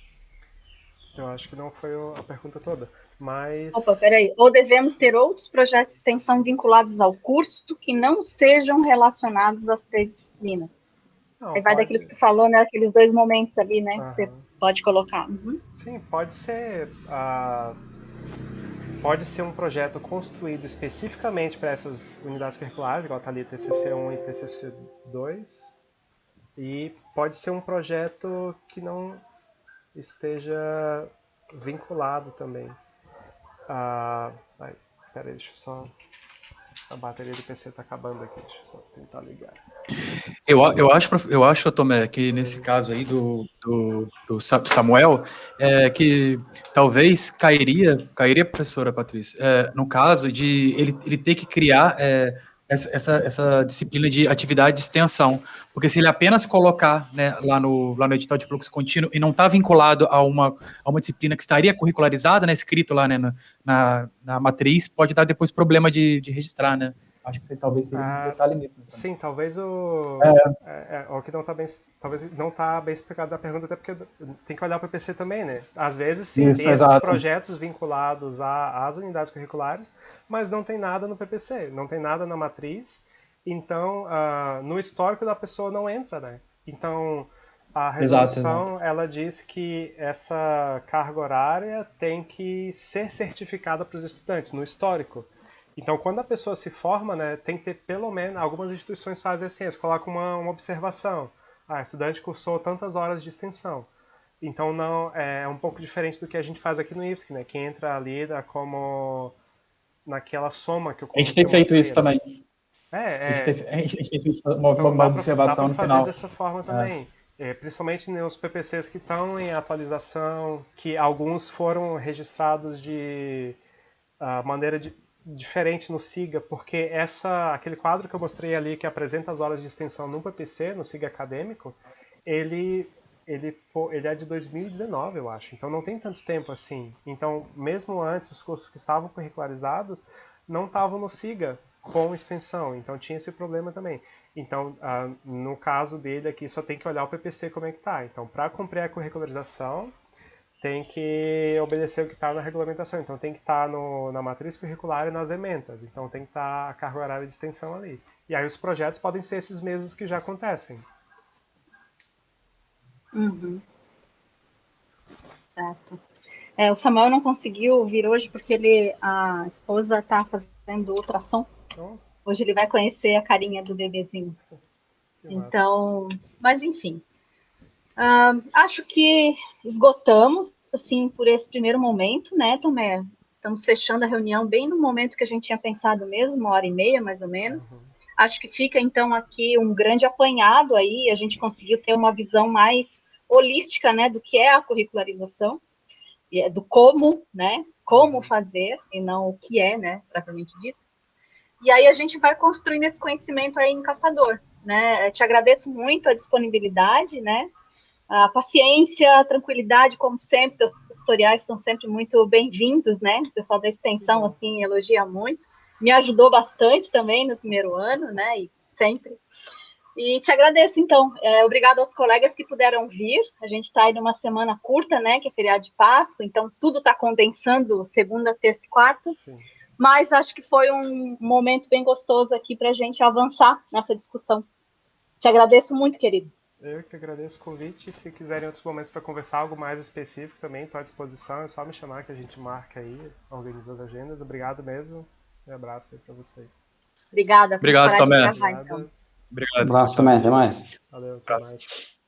Speaker 2: Eu acho que não foi a pergunta toda, mas...
Speaker 1: Opa, peraí. Ou devemos ter outros projetos de extensão vinculados ao curso que não sejam relacionados às 3 disciplinas?
Speaker 2: Não,
Speaker 1: aí vai daquilo que tu falou, né, aqueles 2 momentos ali, né, que você pode colocar.
Speaker 2: Sim, pode ser... Pode ser um projeto construído especificamente para essas unidades curriculares, igual está ali TCC1 e TCC2, e pode ser um projeto que não esteja vinculado também. Peraí, deixa eu só... A bateria do PC está acabando aqui, deixa eu só tentar ligar.
Speaker 3: Eu acho, Tomé, que nesse caso aí do Samuel, que talvez cairia, professora Patrícia, no caso de ele ter que criar essa disciplina de atividade de extensão, porque se ele apenas colocar, né, lá no edital de fluxo contínuo e não está vinculado a uma disciplina que estaria curricularizada, né, escrito lá, né, na matriz, pode dar depois problema de registrar, né? Acho que talvez seria um detalhe nisso. Né?
Speaker 2: Sim, talvez o que não está bem, talvez não está bem explicado da pergunta, até porque tem que olhar para o PPC também, né? Às vezes sim,
Speaker 3: Isso,
Speaker 2: tem
Speaker 3: exato.
Speaker 2: esses projetos vinculados às unidades curriculares, mas não tem nada no PPC, não tem nada na matriz, então no histórico da pessoa não entra, né? Então a resolução ela diz que essa carga horária tem que ser certificada para os estudantes no histórico. Então, quando a pessoa se forma, né, tem que ter pelo menos, algumas instituições fazem assim, eles colocam uma observação. O estudante cursou tantas horas de extensão. Então, não é um pouco diferente do que a gente faz aqui no IFSC, né, que entra ali como naquela soma que eu
Speaker 3: A gente tem feito isso também.
Speaker 2: A
Speaker 3: gente tem feito uma observação no final.
Speaker 2: Dá para fazer dessa forma também. Principalmente nos PPCs que estão em atualização, que alguns foram registrados de maneira diferente no SIGA, porque aquele quadro que eu mostrei ali que apresenta as horas de extensão no PPC, no SIGA acadêmico, ele é de 2019, eu acho, então não tem tanto tempo assim. Então, mesmo antes, os cursos que estavam curricularizados não estavam no SIGA com extensão, então tinha esse problema também. Então, no caso dele aqui, só tem que olhar o PPC como é que tá. Então, para cumprir a curricularização, tem que obedecer o que está na regulamentação. Então tem que estar na matriz curricular e nas ementas. Então tem que estar a carga horária de extensão ali. E aí os projetos podem ser esses mesmos que já acontecem.
Speaker 1: Certo. O Samuel não conseguiu vir hoje porque a esposa está fazendo ultrassom. Hoje ele vai conhecer a carinha do bebezinho. Então, mas enfim. Acho que esgotamos, assim, por esse primeiro momento, né, Tomé? Estamos fechando a reunião bem no momento que a gente tinha pensado mesmo, 1h30, mais ou menos. Acho que fica, então, aqui um grande apanhado aí, a gente conseguiu ter uma visão mais holística, né, do que é a curricularização, do como, né, como fazer, e não o que é, né, propriamente dito. E aí a gente vai construindo esse conhecimento aí em Caçador, né? Te agradeço muito a disponibilidade, né? A paciência, a tranquilidade, como sempre, os tutoriais são sempre muito bem-vindos, né? O pessoal da extensão, assim, elogia muito. Me ajudou bastante também no primeiro ano, né? E sempre. E te agradeço, então. Obrigado aos colegas que puderam vir. A gente está aí numa semana curta, né, que é feriado de Páscoa, então tudo está condensando segunda, terça e quarta.
Speaker 2: Sim.
Speaker 1: Mas acho que foi um momento bem gostoso aqui para a gente avançar nessa discussão. Te agradeço muito, querido.
Speaker 2: Eu que agradeço o convite. Se quiserem outros momentos para conversar algo mais específico também, estou à disposição. É só me chamar que a gente marca aí, organizando agendas. Obrigado mesmo. Um abraço aí para vocês.
Speaker 1: Obrigada.
Speaker 3: Obrigado, Tomé.
Speaker 1: Gravar, então.
Speaker 3: Obrigado.
Speaker 4: Um abraço, Tomé. Até mais.
Speaker 2: Valeu, até mais.